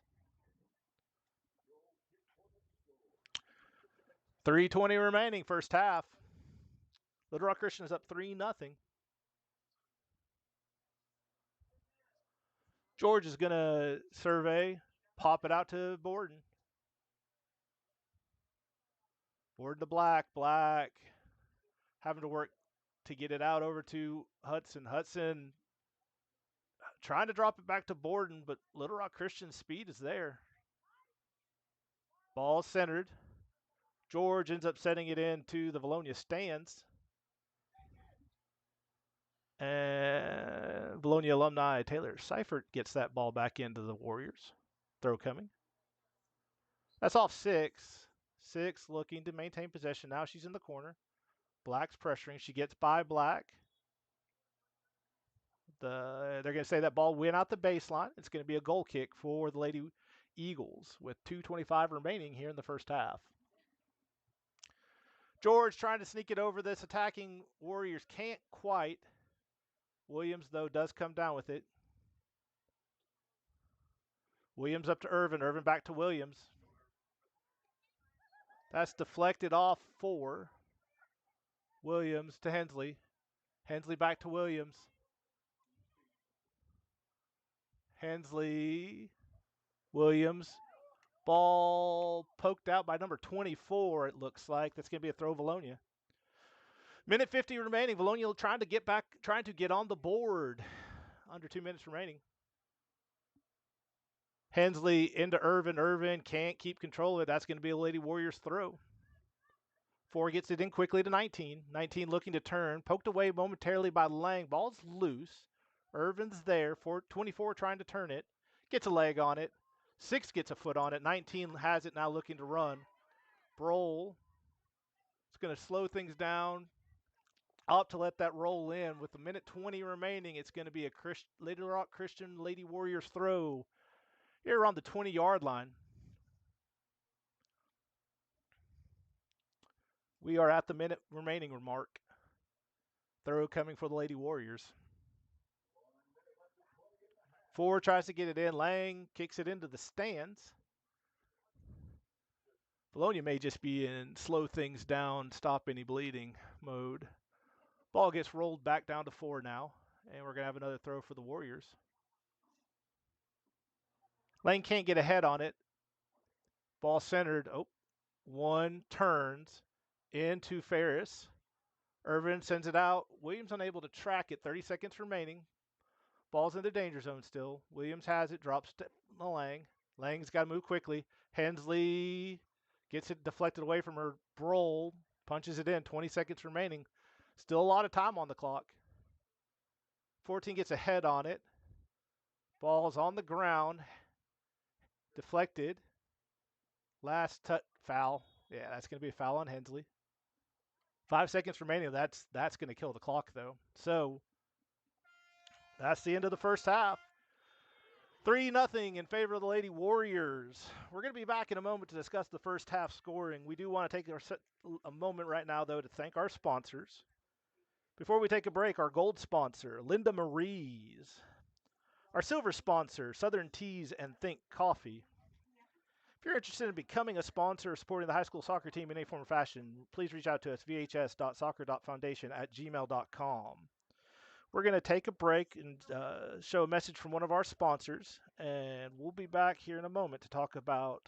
3:20 remaining, first half. Little Rock Christian is up 3-0. George is going to survey, pop it out to Borden. Borden to Black. Black having to work to get it out over to Hudson. Hudson trying to drop it back to Borden, but Little Rock Christian's speed is there. Ball centered. George ends up setting it into the Vilonia stands. And Vilonia alumni Taylor Seifert gets that ball back into the Warriors. Throw coming. That's off 6. 6 looking to maintain possession. Now she's in the corner. Black's pressuring. She gets by Black. They're going to say that ball went out the baseline. It's going to be a goal kick for the Lady Eagles with 2:25 remaining here in the first half. George trying to sneak it over this attacking Warriors. Can't quite. Williams, though, does come down with it. Williams up to Irvin. Irvin back to Williams. That's deflected off 4. Williams to Hensley. Hensley back to Williams. Hensley. Williams. Ball poked out by number 24, it looks like. That's going to be a throw, Vilonia. Minute 50 remaining. Vilonia trying to get on the board. Under 2 minutes remaining. Hensley into Irvin. Irvin can't keep control of it. That's going to be a Lady Warriors throw. 4 gets it in quickly to 19. 19 looking to turn. Poked away momentarily by Lang. Ball's loose. Irvin's there. 24 trying to turn it. Gets a leg on it. 6 gets a foot on it. 19 has it now looking to run. Broll. It's going to slow things down. Up to let that roll in. With a minute 20 remaining, it's going to be a Little Rock Christian Lady Warriors throw here around the 20-yard line. We are at the minute remaining mark. Throw coming for the Lady Warriors. 4 tries to get it in. Lang kicks it into the stands. Vilonia may just be in slow things down, stop any bleeding mode. Ball gets rolled back down to 4 now, and we're going to have another throw for the Warriors. Lane can't get ahead on it. Ball centered. Oh, one turns into Ferris. Irvin sends it out. Williams unable to track it. 30 seconds remaining. Ball's in the danger zone still. Williams has it. Drops to Lang. Lang's got to move quickly. Hensley gets it deflected away from her. Broll punches it in. 20 seconds remaining. Still a lot of time on the clock. 14 gets ahead on it. Ball's on the ground. Deflected. Last foul. Yeah, that's going to be a foul on Hensley. 5 seconds remaining. That's going to kill the clock, though. So that's the end of the first half. 3-0 in favor of the Lady Warriors. We're going to be back in a moment to discuss the first half scoring. We do want to take a moment right now, though, to thank our sponsors. Before we take a break, our gold sponsor, Linda Marie's. Our silver sponsor, Southern Teas and Think Coffee. If you're interested in becoming a sponsor or supporting the high school soccer team in any form or fashion, please reach out to us, vhs.soccer.foundation@gmail.com. We're going to take a break and show a message from one of our sponsors, and we'll be back here in a moment to talk about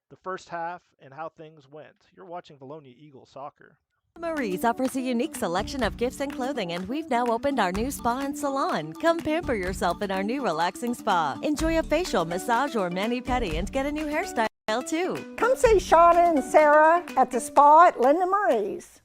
the first half and how things went. You're watching Vilonia Eagle Soccer. Marie's offers a unique selection of gifts and clothing, and we've now opened our new spa and salon. Come pamper yourself in our new relaxing spa. Enjoy a facial, massage, or mani-pedi, and get a new hairstyle too. Come see Shauna and Sarah at the spa at Linda Marie's.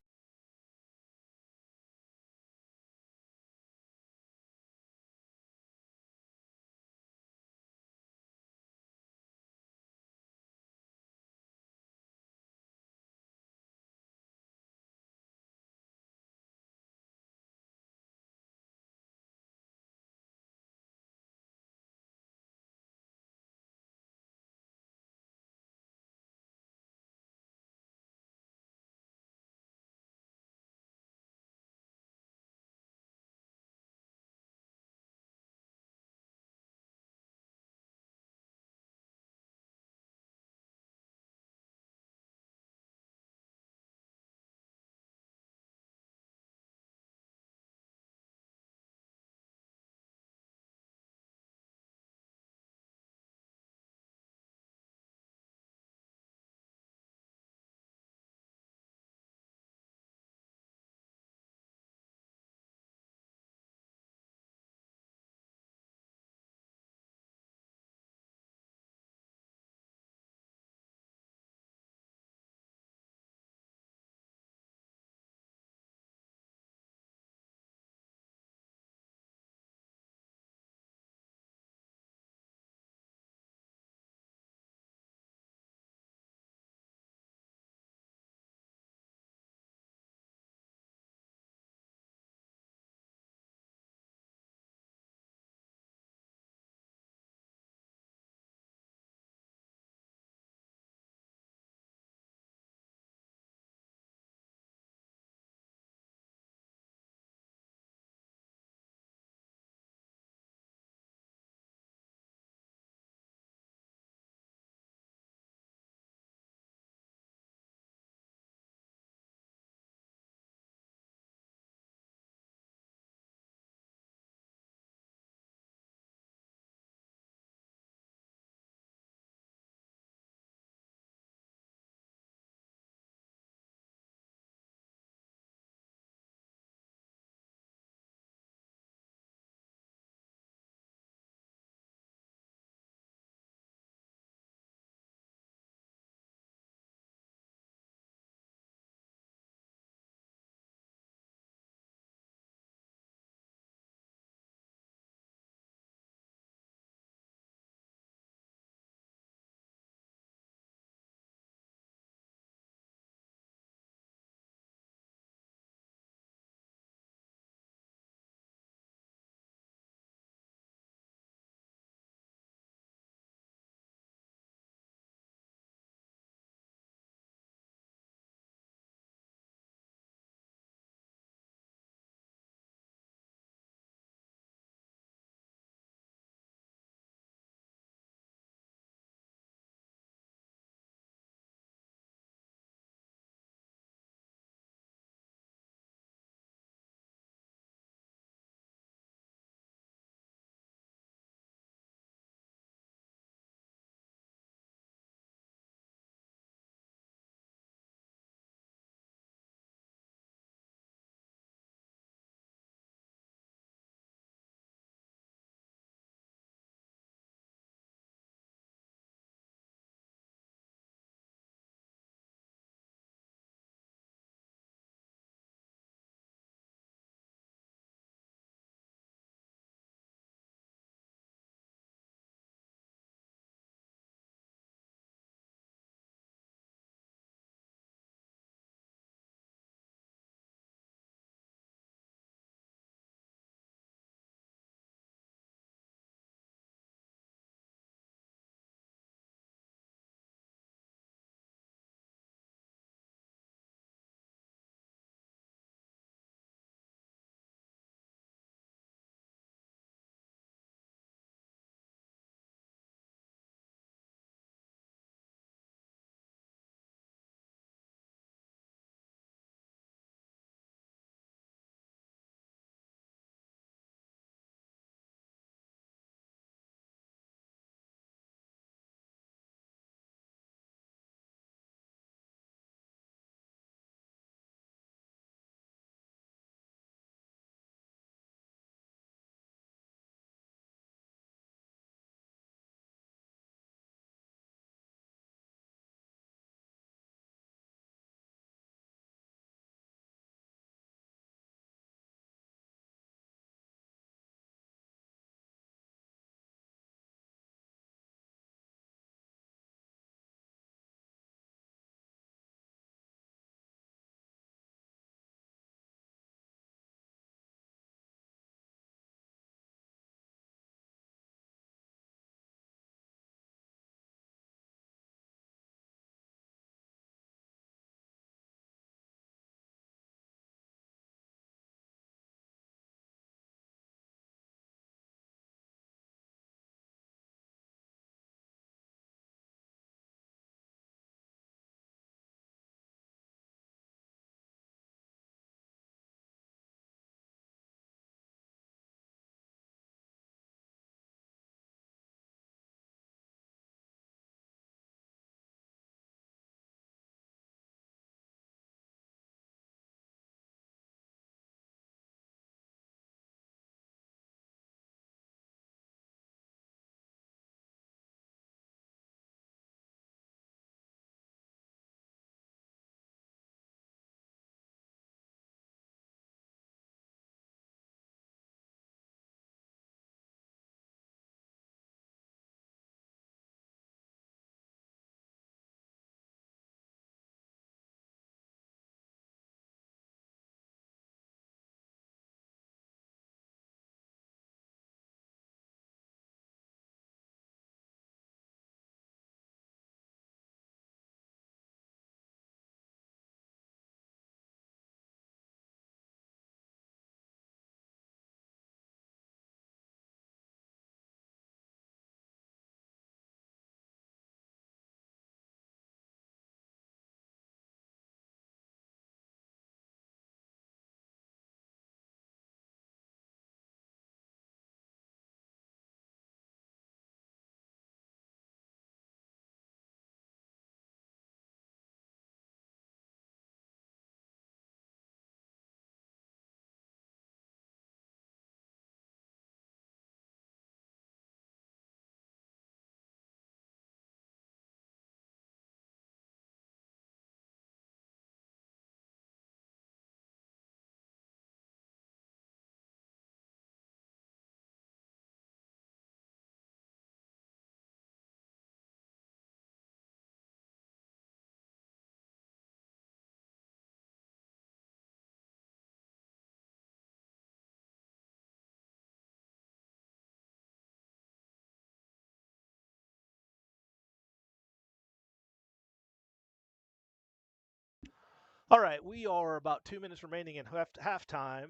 All right, we are about 2 minutes remaining in halftime.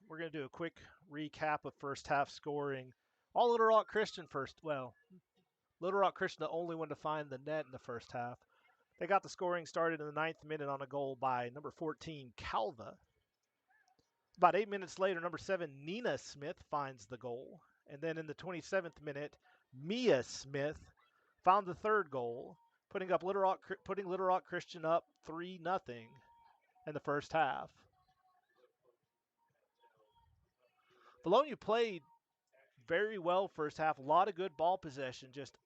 We're going to do a quick recap of first half scoring. All Little Rock Christian first. Well, Little Rock Christian the only one to find the net in the first half. They got the scoring started in the 9th minute on a goal by number 14, Calva. About 8 minutes later, number 7, Nina Smith finds the goal. And then in the 27th minute, Mia Smith found the third goal, putting Little Rock Christian up 3-0 in the first half. Vilonia played very well first half. A lot of good ball possession. Just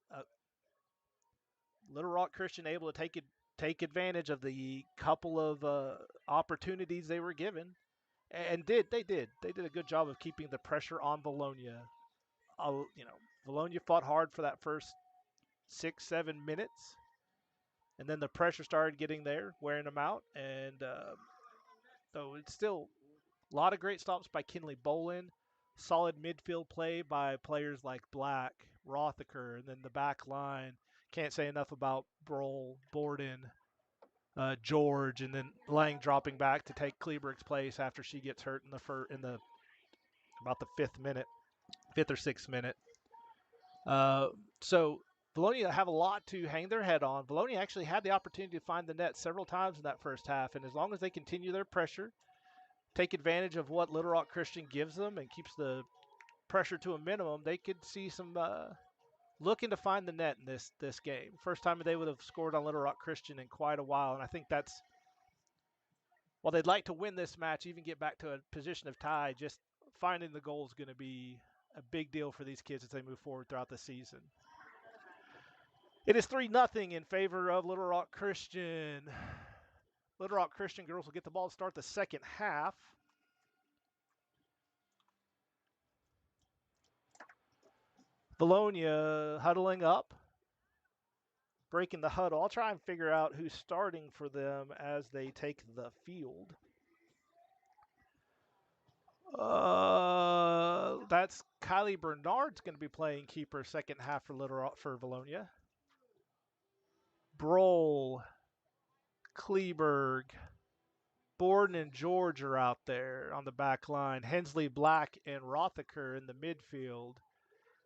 Little Rock Christian able to take advantage of the couple of opportunities they were given, and they did a good job of keeping the pressure on Vilonia. Vilonia fought hard for that first 6-7 minutes, and then the pressure started getting there, wearing them out, and though it's still a lot of great stops by Kinley Bolin. Solid midfield play by players like Black, Rothaker, and then the back line. Can't say enough about Broll, Borden, George, and then Lang dropping back to take Kleberg's place after she gets hurt in the about the 5th or 6th minute. So Vilonia have a lot to hang their head on. Vilonia actually had the opportunity to find the net several times in that first half, and as long as they continue their pressure, take advantage of what Little Rock Christian gives them and keeps the pressure to a minimum, they could see some looking to find the net in this game. First time they would have scored on Little Rock Christian in quite a while, and I think that's while they'd like to win this match, even get back to a position of tie, just finding the goal is going to be a big deal for these kids as they move forward throughout the season. It is 3-0 in favor of Little Rock Christian. Little Rock Christian girls will get the ball to start the second half. Vilonia huddling up, breaking the huddle. I'll try and figure out who's starting for them as they take the field. That's Kylie Bernard's going to be playing keeper second half for Vilonia. Broll, Kleberg, Borden, and George are out there on the back line. Hensley, Black, and Rothaker in the midfield.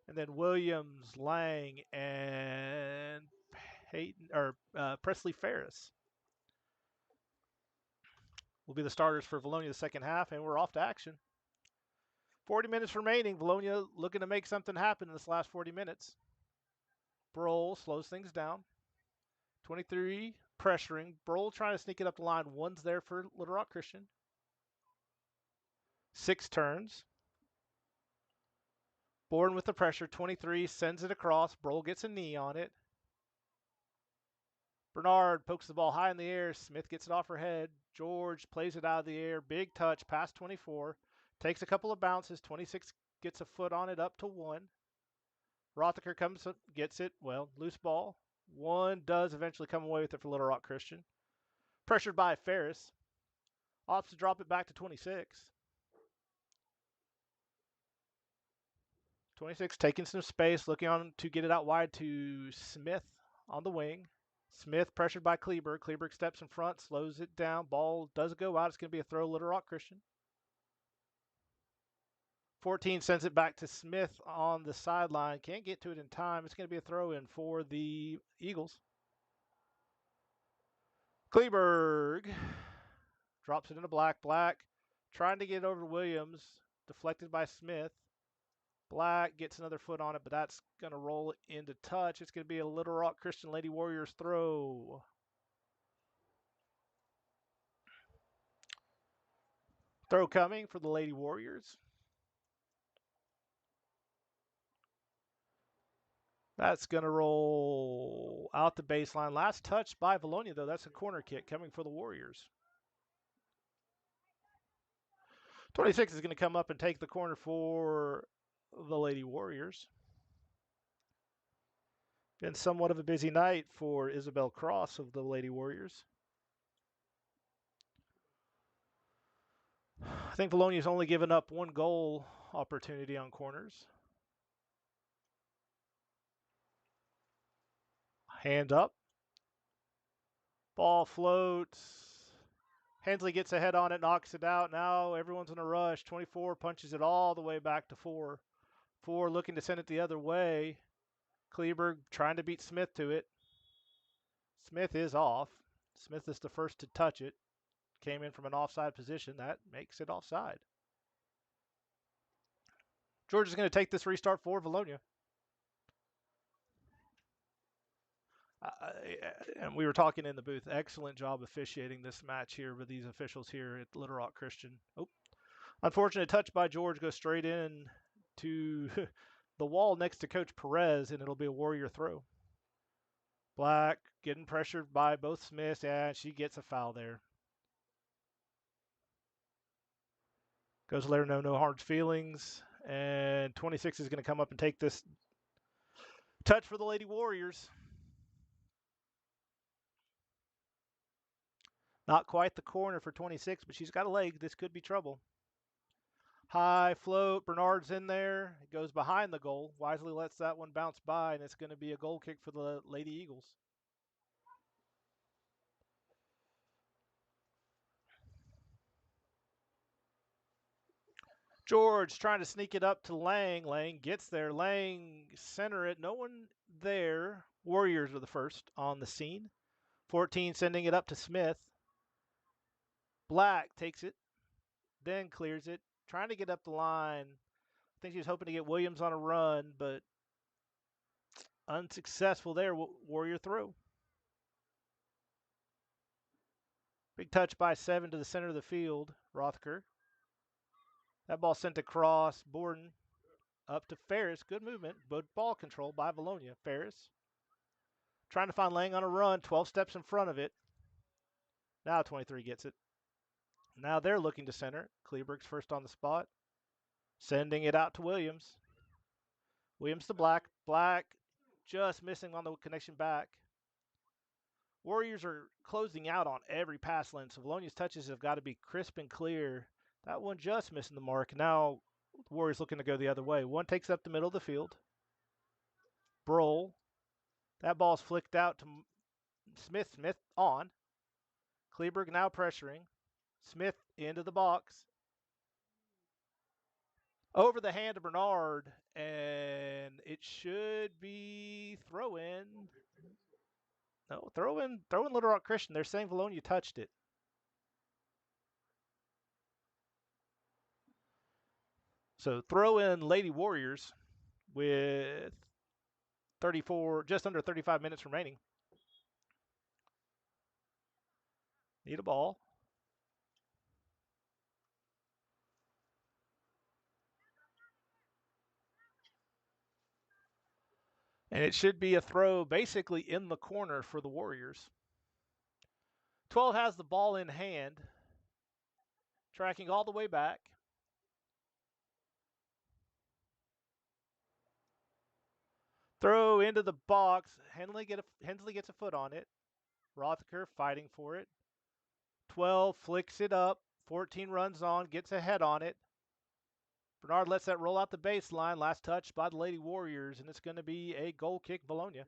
And then Williams, Lang, and Presley Ferris will be the starters for Vilonia the second half, and we're off to action. 40 minutes remaining. Vilonia looking to make something happen in this last 40 minutes. Broll slows things down. 23 pressuring. Broll trying to sneak it up the line. One's there for Little Rock Christian. 6 turns. Borden with the pressure. 23 sends it across. Broll gets a knee on it. Bernard pokes the ball high in the air. Smith gets it off her head. George plays it out of the air. Big touch past 24. Takes a couple of bounces. 26 gets a foot on it up to 1. Rothaker comes, gets it. Well, loose ball. 1 does eventually come away with it for Little Rock Christian. Pressured by Ferris. Opts to drop it back to 26. 26 taking some space, looking on to get it out wide to Smith on the wing. Smith pressured by Kleberg. Kleberg steps in front, slows it down. Ball does go out. It's going to be a throw, Little Rock Christian. 14 sends it back to Smith on the sideline. Can't get to it in time. It's going to be a throw in for the Eagles. Kleberg drops it into Black. Black trying to get it over to Williams. Deflected by Smith. Black gets another foot on it, but that's going to roll into touch. It's going to be a Little Rock Christian Lady Warriors throw. Throw coming for the Lady Warriors. That's going to roll out the baseline. Last touch by Vilonia, though. That's a corner kick coming for the Warriors. 26 is going to come up and take the corner for the Lady Warriors. Been somewhat of a busy night for Isabel Cross of the Lady Warriors. I think Vilonia's only given up 1 goal opportunity on corners. Hand up. Ball floats. Hensley gets ahead on it, knocks it out. Now everyone's in a rush. 24 punches it all the way back to 4. 4 looking to send it the other way. Kleberg trying to beat Smith to it. Smith is off. Smith is the first to touch it. Came in from an offside position. That makes it offside. George is going to take this restart for Vilonia. And we were talking in the booth. Excellent job officiating this match here with these officials here at Little Rock Christian. Oh, unfortunate touch by George goes straight in to the wall next to Coach Perez, and it'll be a Warrior throw. Black getting pressured by both Smiths, and she gets a foul there. Goes to let her know no hard feelings, and 26 is going to come up and take this touch for the Lady Warriors. Not quite the corner for 26, but she's got a leg. This could be trouble. High float. Bernard's in there. It goes behind the goal. Wisely lets that one bounce by, and it's going to be a goal kick for the Lady Eagles. George trying to sneak it up to Lang. Lang gets there. Lang center it. No one there. Warriors are the first on the scene. 14 sending it up to Smith. Black takes it, then clears it. Trying to get up the line. I think she was hoping to get Williams on a run, but unsuccessful there. Warrior throw. Big touch by 7 to the center of the field. Rothker. That ball sent across. Borden up to Ferris. Good movement, but ball control by Vilonia. Ferris trying to find Lang on a run. 12 steps in front of it. Now 23 gets it. Now they're looking to center. Kleberg's first on the spot. Sending it out to Williams. Williams to Black. Black just missing on the connection back. Warriors are closing out on every pass lane, so Vilonia's touches have got to be crisp and clear. That one just missing the mark. Now the Warriors looking to go the other way. One takes up the middle of the field. Broll. That ball's flicked out to Smith. Smith on. Kleberg now pressuring. Smith into the box. Over the hand of Bernard, and it should be throw in. No, throw in Little Rock Christian. They're saying Vilonia touched it. So throw in Lady Warriors with 34, just under 35 minutes remaining. Need a ball. And it should be a throw basically in the corner for the Warriors. 12 has the ball in hand, tracking all the way back. Throw into the box. Hensley gets a foot on it. Rothker fighting for it. 12 flicks it up. 14 runs on, gets a head on it. Bernard lets that roll out the baseline. Last touch by the Lady Warriors, and it's going to be a goal kick, Vilonia.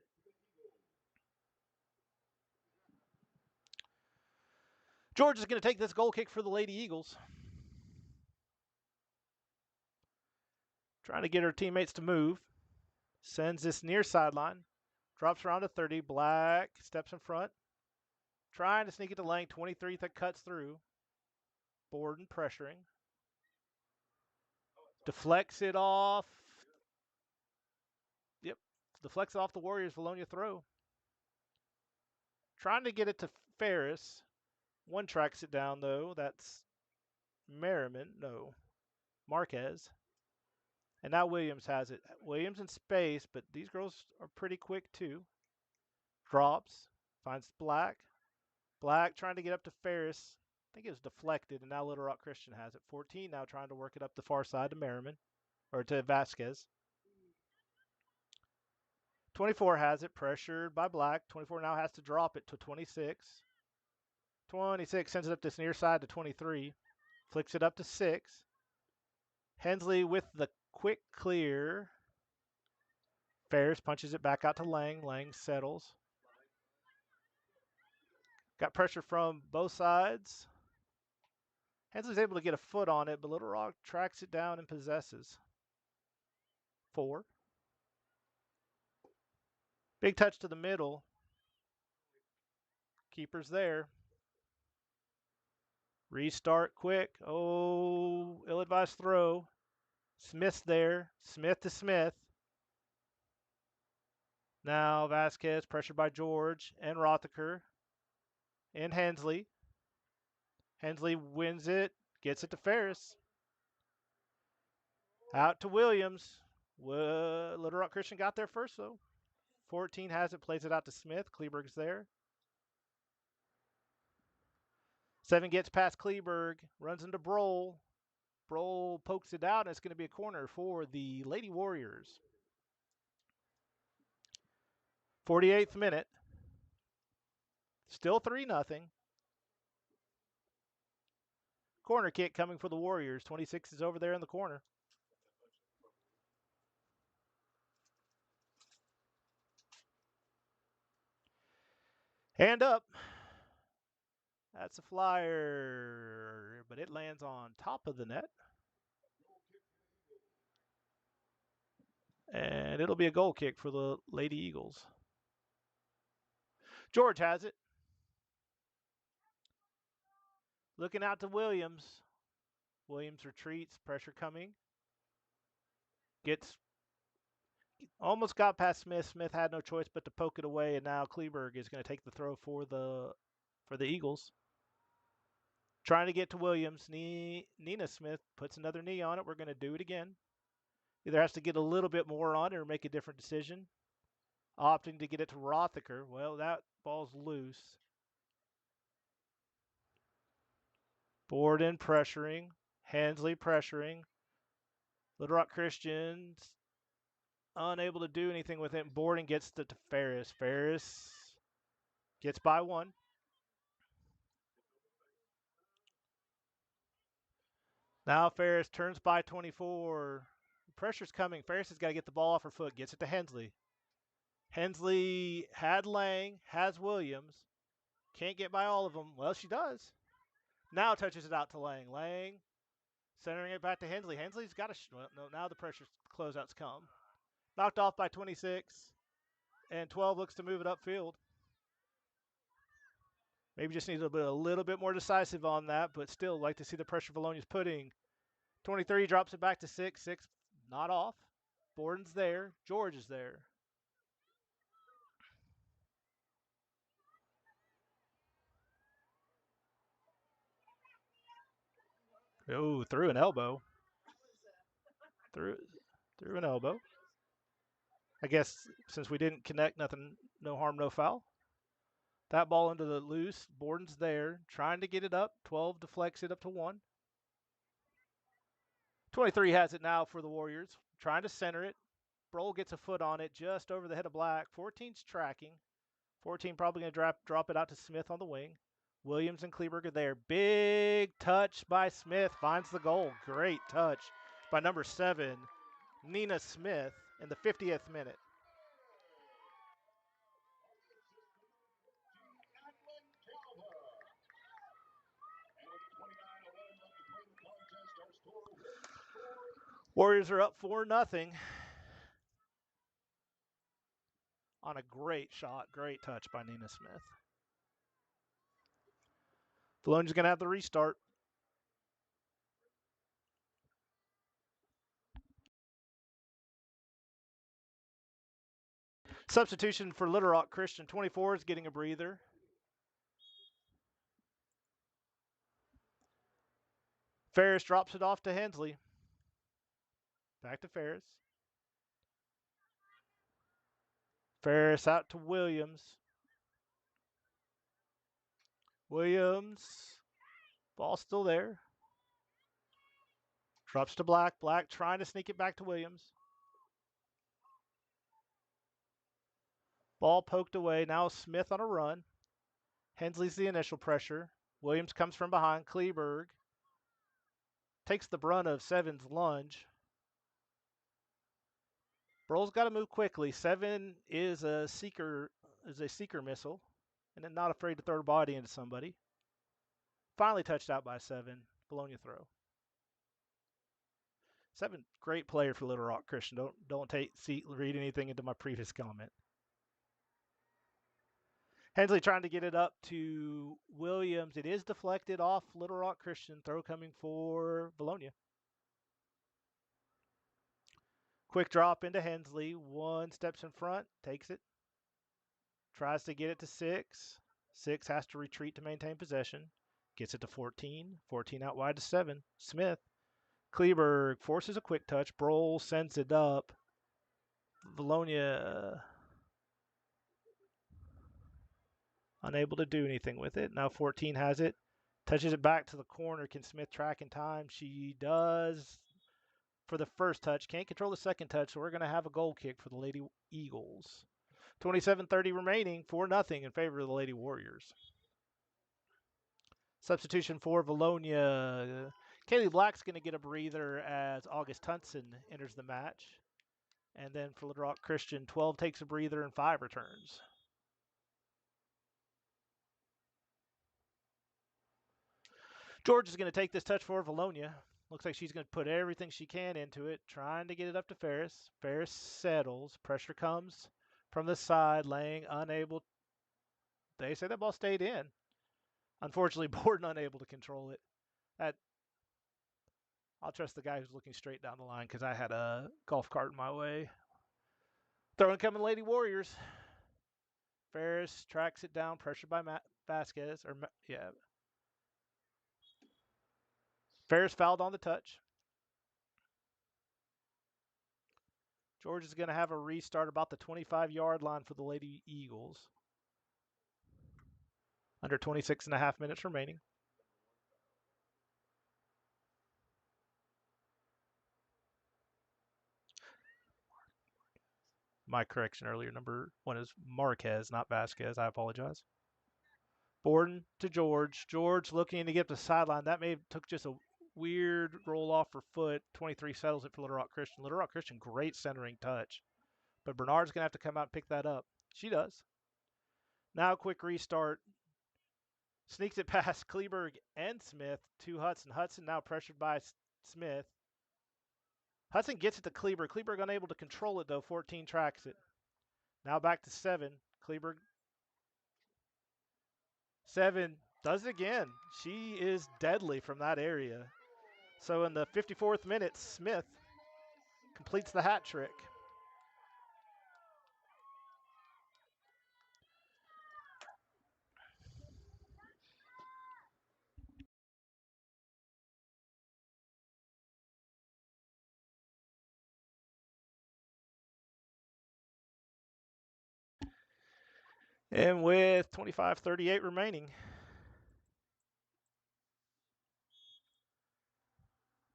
George is going to take this goal kick for the Lady Eagles. Trying to get her teammates to move. Sends this near sideline. Drops around to 30. Black steps in front. Trying to sneak it to Lang. 23 that cuts through. Borden pressuring. Deflects it off. Yep. Deflects it off the Warriors. Vilonia throw. Trying to get it to Ferris. One tracks it down, though. That's Merriman. No. Marquez. And now Williams has it. Williams in space, but these girls are pretty quick, too. Drops. Finds Black. Black trying to get up to Ferris. I think it was deflected, and now Little Rock Christian has it. 14 now trying to work it up the far side to Merriman, or to Vasquez. 24 has it, pressured by Black. 24 now has to drop it to 26. 26 sends it up this near side to 23. Flicks it up to 6. Hensley with the quick clear. Ferris punches it back out to Lang. Lang settles. Got pressure from both sides. Hensley's able to get a foot on it, but Little Rock tracks it down and possesses. 4. Big touch to the middle. Keeper's there. Restart quick. Oh, ill-advised throw. Smith's there. Smith to Smith. Now Vasquez pressured by George and Rothaker and Hensley. Hensley wins it, gets it to Ferris. Out to Williams. Little Rock Christian got there first, though. 14 has it, plays it out to Smith. Kleberg's there. 7 gets past Kleberg, runs into Broll. Broll pokes it out, and it's going to be a corner for the Lady Warriors. 48th minute. Still 3-0. Corner kick coming for the Warriors. 26 is over there in the corner. Hand up. That's a flyer, but it lands on top of the net. And it'll be a goal kick for the Lady Eagles. George has it. Looking out to Williams. Williams retreats, pressure coming. Almost got past Smith. Smith had no choice but to poke it away, and now Kleberg is going to take the throw for the Eagles. Trying to get to Williams. Nina Smith puts another knee on it. We're going to do it again. Either has to get a little bit more on it or make a different decision. Opting to get it to Rothaker. Well, that ball's loose. Borden pressuring. Hensley pressuring. Little Rock Christians unable to do anything with it. Borden gets to Ferris. Ferris gets by 1. Now Ferris turns by 24. Pressure's coming. Ferris has got to get the ball off her foot. Gets it to Hensley. Hensley had Lang, has Williams. Can't get by all of them. Well, she does. Now touches it out to Lang. Lang centering it back to Hensley. Hensley's got a... No, now the pressure closeouts come. Knocked off by 26. And 12 looks to move it upfield. Maybe just needs a little bit more decisive on that, but still like to see the pressure Vilonia's putting. 23 drops it back to 6. 6 not off. Borden's there. George is there. Oh, through an elbow. Through an elbow. I guess since we didn't connect, nothing, no harm, no foul. That ball into the loose. Borden's there, trying to get it up. 12 deflects it up to 1. 23 has it now for the Warriors, trying to center it. Broll gets a foot on it just over the head of Black. 14's tracking. 14 probably going to drop it out to Smith on the wing. Williams and Kleberg are there. Big touch by Smith. Finds the goal. Great touch by number 7, Nina Smith, in the 50th minute. Warriors are up 4-0 on a great shot. Great touch by Nina Smith. Vilonia's going to have the restart. Substitution for Little Rock Christian. 24 is getting a breather. Ferris drops it off to Hensley. Back to Ferris. Ferris out to Williams. Williams. Ball still there. Drops to Black. Black trying to sneak it back to Williams. Ball poked away. Now Smith on a run. Hensley's the initial pressure. Williams comes from behind. Kleberg takes the brunt of 7's lunge. Broll's got to move quickly. 7 is a seeker missile, and then not afraid to throw her body into somebody. Finally touched out by 7. Vilonia throw. 7, great player for Little Rock Christian. Don't read anything into my previous comment. Hensley trying to get it up to Williams. It is deflected off Little Rock Christian. Throw coming for Vilonia. Quick drop into Hensley. 1 steps in front, takes it. Tries to get it to 6. 6 has to retreat to maintain possession. Gets it to 14. 14 out wide to 7. Smith. Kleberg forces a quick touch. Broll sends it up. Vilonia unable to do anything with it. Now 14 has it. Touches it back to the corner. Can Smith track in time? She does for the first touch. Can't control the second touch, so we're going to have a goal kick for the Lady Eagles. 27:30 remaining, 4-0 in favor of the Lady Warriors. Substitution for Vilonia. Kaylee Black's going to get a breather as August Tunson enters the match. And then for Little Rock Christian, 12 takes a breather and 5 returns. George is going to take this touch for Vilonia. Looks like she's going to put everything she can into it, trying to get it up to Ferris. Ferris settles. Pressure comes from the side. Lang unable. They say that ball stayed in. Unfortunately, Borden unable to control it. I'll trust the guy who's looking straight down the line because I had a golf cart in my way. Throw incoming Lady Warriors. Ferris tracks it down, pressured by Vasquez. Ferris fouled on the touch. George is going to have a restart about the 25-yard line for the Lady Eagles. Under 26.5 minutes remaining. My correction earlier, number 1 is Marquez, not Vasquez. I apologize. Borden to George. George looking to get the sideline. That may have took just a weird roll off her foot. 23 settles it for Little Rock Christian. Little Rock Christian, great centering touch. But Bernard's going to have to come out and pick that up. She does. Now quick restart. Sneaks it past Kleberg and Smith to Hudson. Hudson now pressured by Smith. Hudson gets it to Kleberg. Kleberg unable to control it, though. 14 tracks it. Now back to 7. Kleberg. 7 does it again. She is deadly from that area. So in the 54th minute, Smith completes the hat trick. And with 25:38 remaining,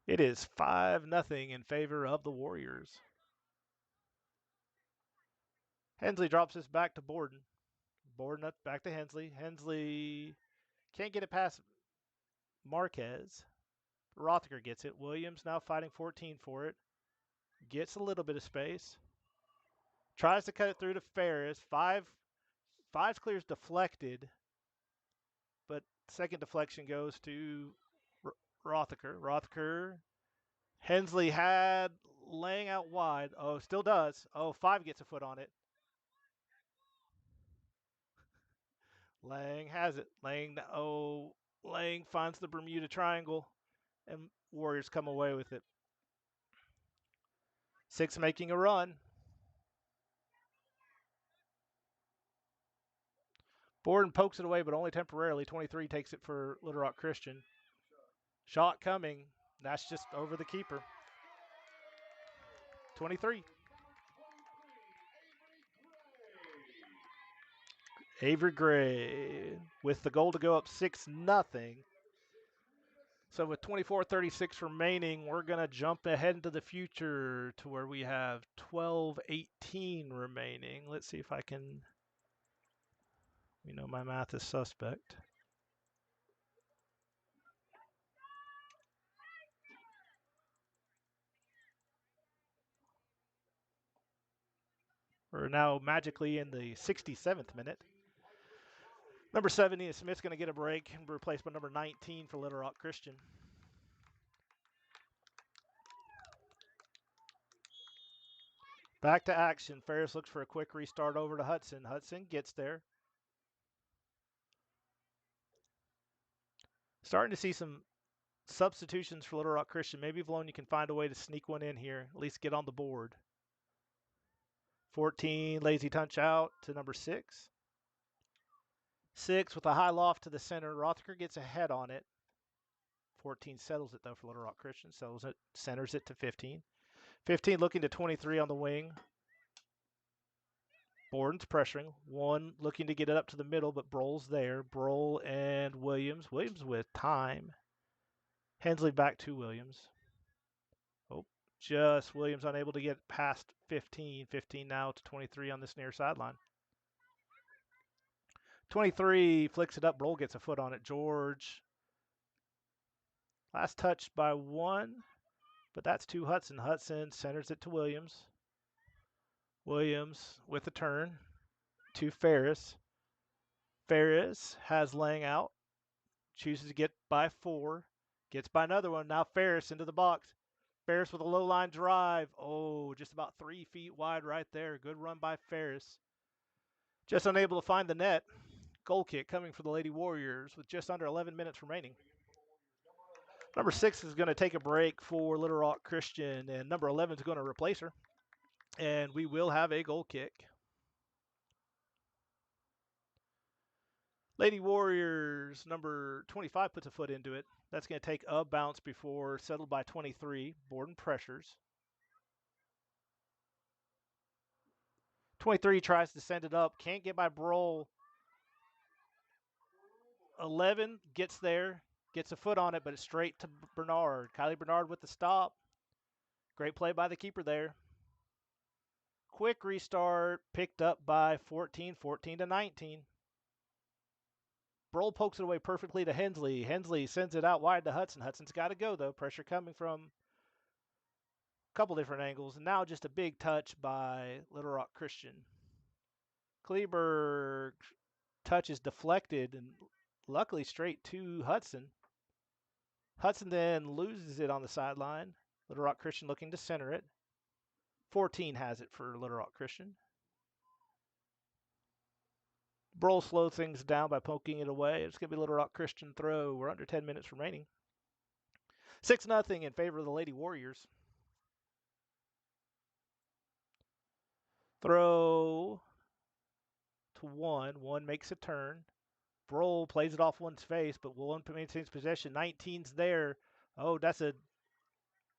it is 5-0 in favor of the Warriors. Hensley drops this back to Borden. Borden up back to Hensley. Hensley can't get it past Marquez. Rothiger gets it. Williams now fighting 14 for it. Gets a little bit of space. Tries to cut it through to Ferris. Five's clears deflected, but second deflection goes to Rothiger. Rothiger. Hensley had laying out wide. Oh, still does. Oh, 5 gets a foot on it. Lang has it. Lang finds the Bermuda Triangle, and Warriors come away with it. 6 making a run. Borden pokes it away, but only temporarily. 23 takes it for Little Rock Christian. Shot coming. That's just over the keeper. 23. Avery Gray with the goal to go up 6-0. So with 24:36 remaining, we're going to jump ahead into the future to where we have 12:18 remaining. Let's see if I can, my math is suspect. We're now magically in the 67th minute. Number 70 is Smith's going to get a break and replaced by number 19 for Little Rock Christian. Back to action. Ferris looks for a quick restart over to Hudson. Hudson gets there. Starting to see some substitutions for Little Rock Christian. Maybe Vilonia can find a way to sneak one in here, at least get on the board. 14, lazy touch out to number 6. 6 with a high loft to the center. Rothacker gets ahead on it. 14 settles it, though, for Little Rock Christian. Settles it, centers it to 15. 15 looking to 23 on the wing. Borden's pressuring. 1 looking to get it up to the middle, but Broll's there. Broll and Williams. Williams with time. Hensley back to Williams. Oh, just Williams unable to get past 15. 15 now to 23 on this near sideline. 23 flicks it up. Broll gets a foot on it. George. Last touch by 1, but that's to Hudson. Hudson centers it to Williams. Williams with a turn to Ferris. Ferris has laying out. Chooses to get by 4. Gets by another one. Now Ferris into the box. Ferris with a low line drive. Oh, just about 3 feet wide right there. Good run by Ferris. Just unable to find the net. Goal kick coming for the Lady Warriors with just under 11 minutes remaining. Number 6 is going to take a break for Little Rock Christian, and number 11 is going to replace her. And we will have a goal kick. Lady Warriors, number 25 puts a foot into it. That's going to take a bounce before settled by 23. Borden pressures. 23 tries to send it up. Can't get by Broll. 11 gets there. Gets a foot on it, but it's straight to Bernard. Kylie Bernard with the stop. Great play by the keeper there. Quick restart. Picked up by 14. 14 to 19. Broll pokes it away perfectly to Hensley. Hensley sends it out wide to Hudson. Hudson's got to go, though. Pressure coming from a couple different angles. And now just a big touch by Little Rock Christian. Kleberg touch is deflected and luckily straight to Hudson. Hudson then loses it on the sideline. Little Rock Christian looking to center it. 14 has it for Little Rock Christian. Broll slows things down by poking it away. It's going to be Little Rock Christian throw. We're under 10 minutes remaining. 6-0 in favor of the Lady Warriors. Throw to 1. 1 makes a turn. Broll plays it off 1's face, but Willen maintains possession. 19's there. Oh, that's a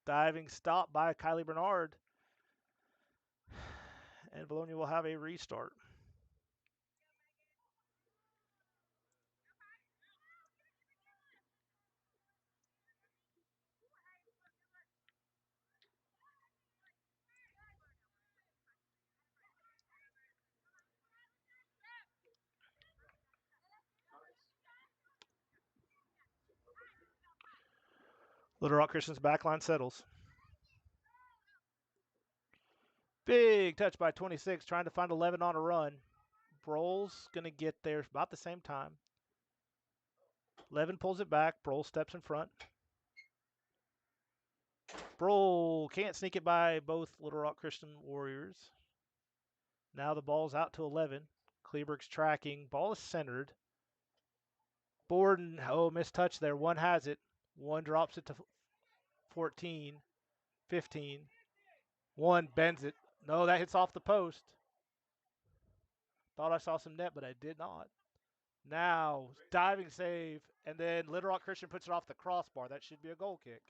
diving stop by Kylie Bernard. And Vilonia will have a restart. Little Rock Christian's backline settles. Big touch by 26, trying to find 11 on a run. Broll's going to get there about the same time. 11 pulls it back. Broll steps in front. Broll can't sneak it by both Little Rock Christian Warriors. Now the ball's out to 11. Kleberg's tracking. Ball is centered. Borden, oh, missed touch there. 1 has it. 1 drops it to 14. 15. 1 bends it. No, that hits off the post. Thought I saw some net, but I did not. Now, diving save, and then Little Rock Christian puts it off the crossbar. That should be a goal kick.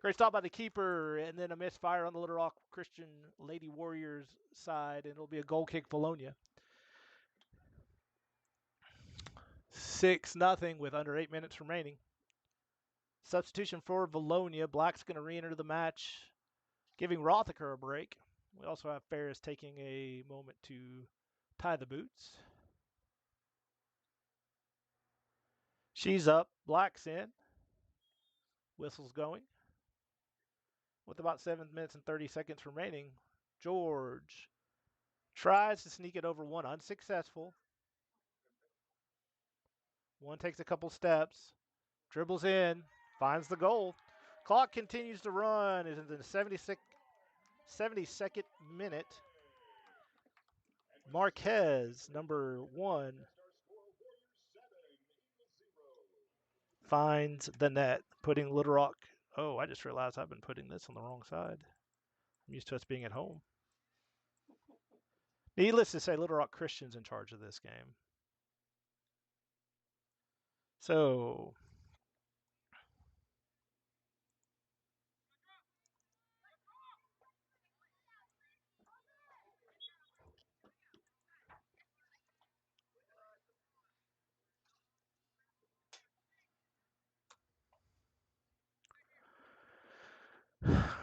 Great stop by the keeper, and then a misfire on the Little Rock Christian Lady Warriors side, and it'll be a goal kick Vilonia. 6-0 with under 8 minutes remaining. Substitution for Vilonia. Black's going to re-enter the match, giving Rothacker a break. We also have Ferris taking a moment to tie the boots. She's up. Black's in. Whistle's going. With about 7 minutes and 30 seconds remaining, George tries to sneak it over 1. Unsuccessful. 1 takes a couple steps. Dribbles in. Finds the goal. Clock continues to run. Is in the 76th 72nd minute. Marquez, number 1, finds the net, putting Little Rock. Oh, I just realized I've been putting this on the wrong side. I'm used to us being at home. Needless to say, Little Rock Christian's in charge of this game. So,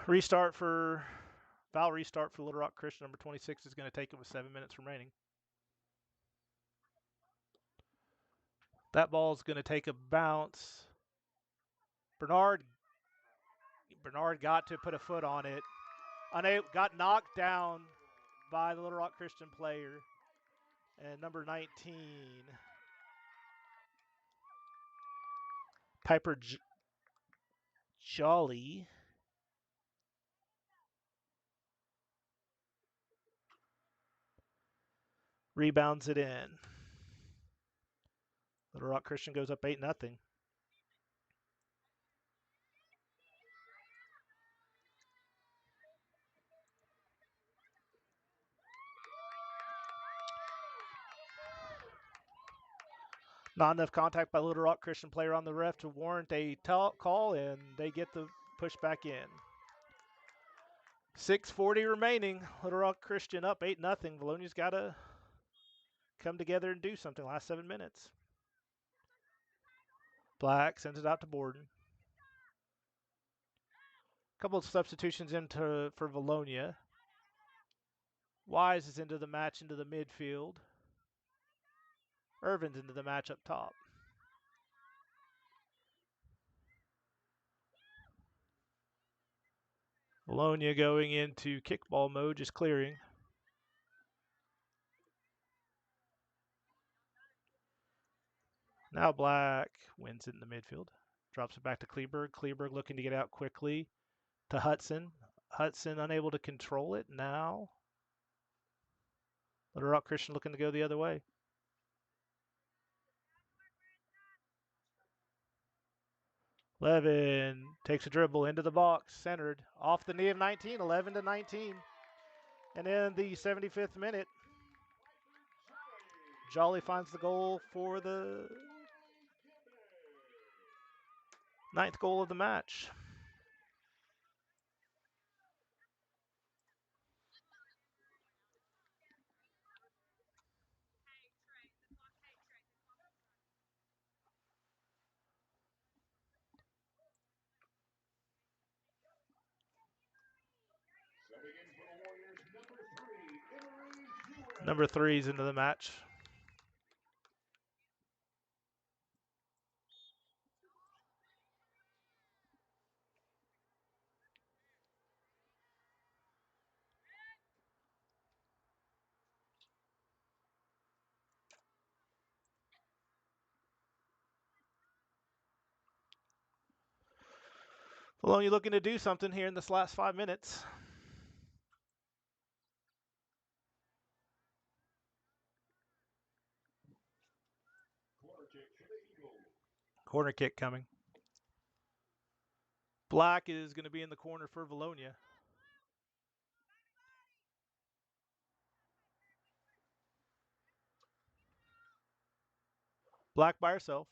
restart for Little Rock Christian. Number 26 is going to take it with 7 minutes remaining. That ball is going to take a bounce. Bernard got to put a foot on it. Got knocked down by the Little Rock Christian player. And number 19, Piper Jolly, rebounds it in. Little Rock Christian goes up 8-0. Not enough contact by Little Rock Christian player on the ref to warrant a call, and they get the push back in. 6:40 remaining. Little Rock Christian up 8-0. Vilonia's got to come together and do something. Last 7 minutes. Black sends it out to Borden. A couple of substitutions for Vilonia. Wise is into the match into the midfield. Irvin's into the match up top. Vilonia going into kickball mode, just clearing. Now Black wins it in the midfield. Drops it back to Kleberg. Kleberg looking to get out quickly to Hudson. Hudson unable to control it. Now Little Rock Christian looking to go the other way. Levin takes a dribble into the box, centered, off the knee of 19, 11-19. And in the 75th minute, Jolly finds the goal for the 9th goal of the match. Number 3's into the match. Vilonia looking to do something here in this last 5 minutes. Corner kick coming. Black is going to be in the corner for Vilonia. Black by herself.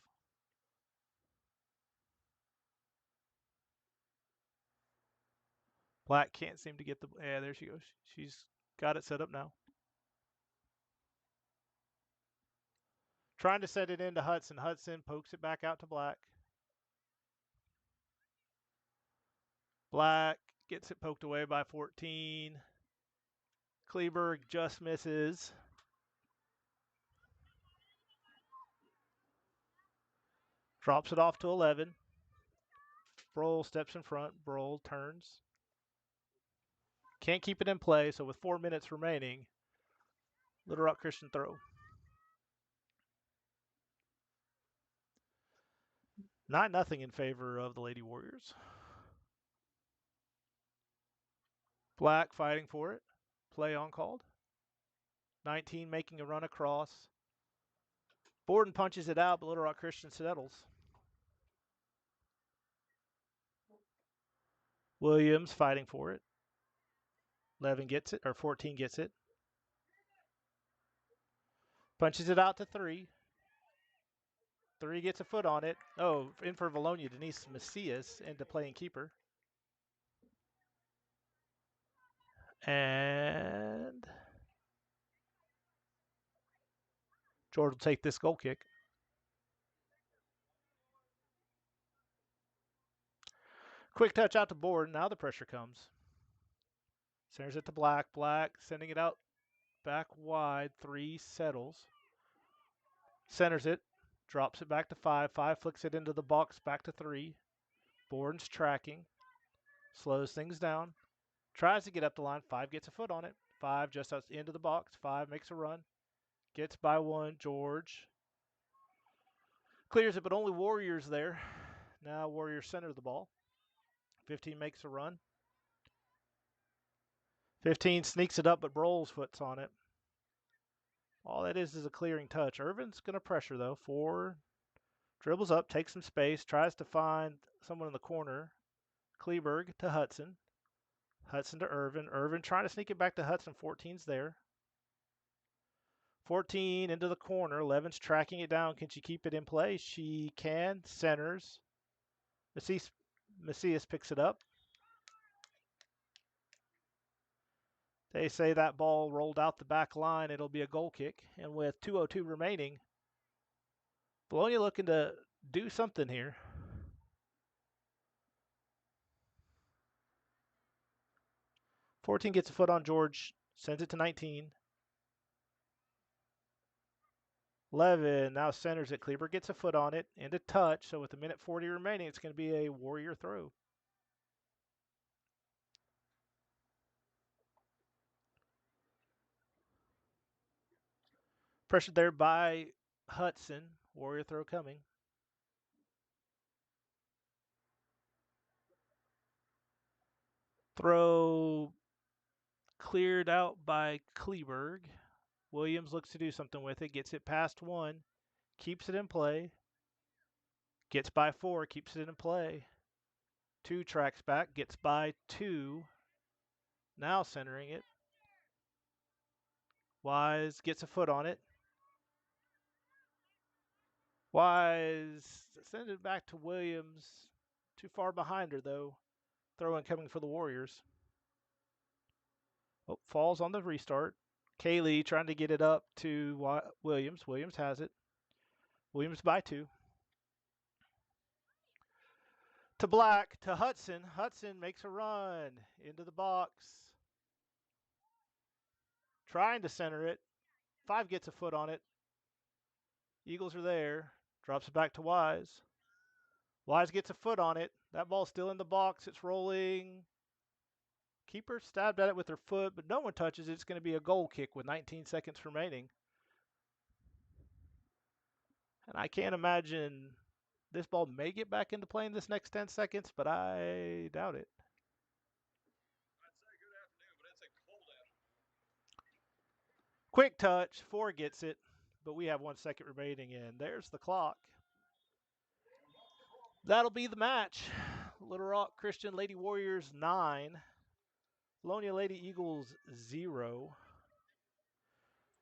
Black can't seem to get the. Yeah, there she goes. She's got it set up now. Trying to set it into Hudson. Hudson pokes it back out to Black. Black gets it poked away by 14. Kleberg just misses. Drops it off to 11. Broll steps in front. Broll turns. Can't keep it in play, so with 4 minutes remaining, Little Rock Christian throw. 9-0 in favor of the Lady Warriors. Black fighting for it. Play on called. 19 making a run across. Borden punches it out, but Little Rock Christian settles. Williams fighting for it. 11 gets it, or 14 gets it. Punches it out to 3. 3 gets a foot on it. Oh, in for Vilonia, Denise Macias into playing keeper. And George will take this goal kick. Quick touch out to Borden. Now the pressure comes. Centers it to Black. Black sending it out back wide. 3 settles. Centers it. Drops it back to 5. 5 flicks it into the box back to 3. Borden's tracking. Slows things down. Tries to get up the line. 5 gets a foot on it. 5 just out into the box. 5 makes a run. Gets by 1. George clears it, but only Warriors there. Now Warriors center the ball. 15 makes a run. 15 sneaks it up, but Broles foots on it. All that is a clearing touch. Irvin's going to pressure, though. 4 dribbles up, takes some space, tries to find someone in the corner. Kleberg to Hudson. Hudson to Irvin. Irvin trying to sneak it back to Hudson. 14's there. 14 into the corner. 11's tracking it down. Can she keep it in play? She can. Centers. Macias picks it up. They say that ball rolled out the back line. It'll be a goal kick. And with 2:02 remaining, Vilonia looking to do something here. "14 gets a foot on George, sends it to 19. 11 now centers it. Kleber gets a foot on it, into touch. So with a minute 40 remaining, it's going to be a Warrior throw. Pressured there by Hudson. Warrior throw coming. Throw cleared out by Kleberg. Williams looks to do something with it. Gets it past 1. Keeps it in play. Gets by 4. Keeps it in play. 2 tracks back. Gets by 2. Now centering it. Wise gets a foot on it. Wise sends it back to Williams. Too far behind her, though. Throw-in coming for the Warriors. Oh, falls on the restart. Kaylee trying to get it up to Williams. Williams has it. Williams by 2. To Black, to Hudson. Hudson makes a run into the box. Trying to center it. 5 gets a foot on it. Eagles are there. Drops it back to Wise. Wise gets a foot on it. That ball's still in the box. It's rolling. Keeper stabbed at it with her foot, but no one touches it. It's going to be a goal kick with 19 seconds remaining. And I can't imagine this ball may get back into play in this next 10 seconds, but I doubt it. Quick touch. 4 gets it, but we have 1 second remaining, and there's the clock. That'll be the match. Little Rock Christian Lady Warriors 9. Vilonia Lady Eagles 0.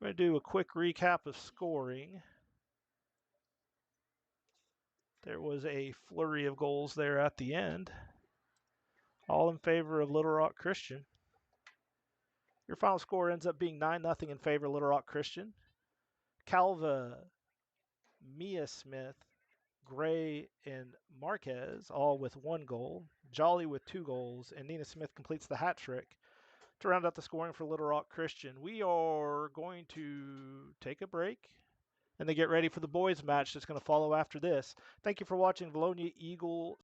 We're going to do a quick recap of scoring. There was a flurry of goals there at the end, all in favor of Little Rock Christian. Your final score ends up being 9-0 in favor of Little Rock Christian. Calva, Mia Smith, Gray, and Marquez all with 1 goal. Jolly with 2 goals, and Nina Smith completes the hat trick to round out the scoring for Little Rock Christian. We are going to take a break and then get ready for the boys match that's going to follow after this. Thank you for watching Vilonia Eagle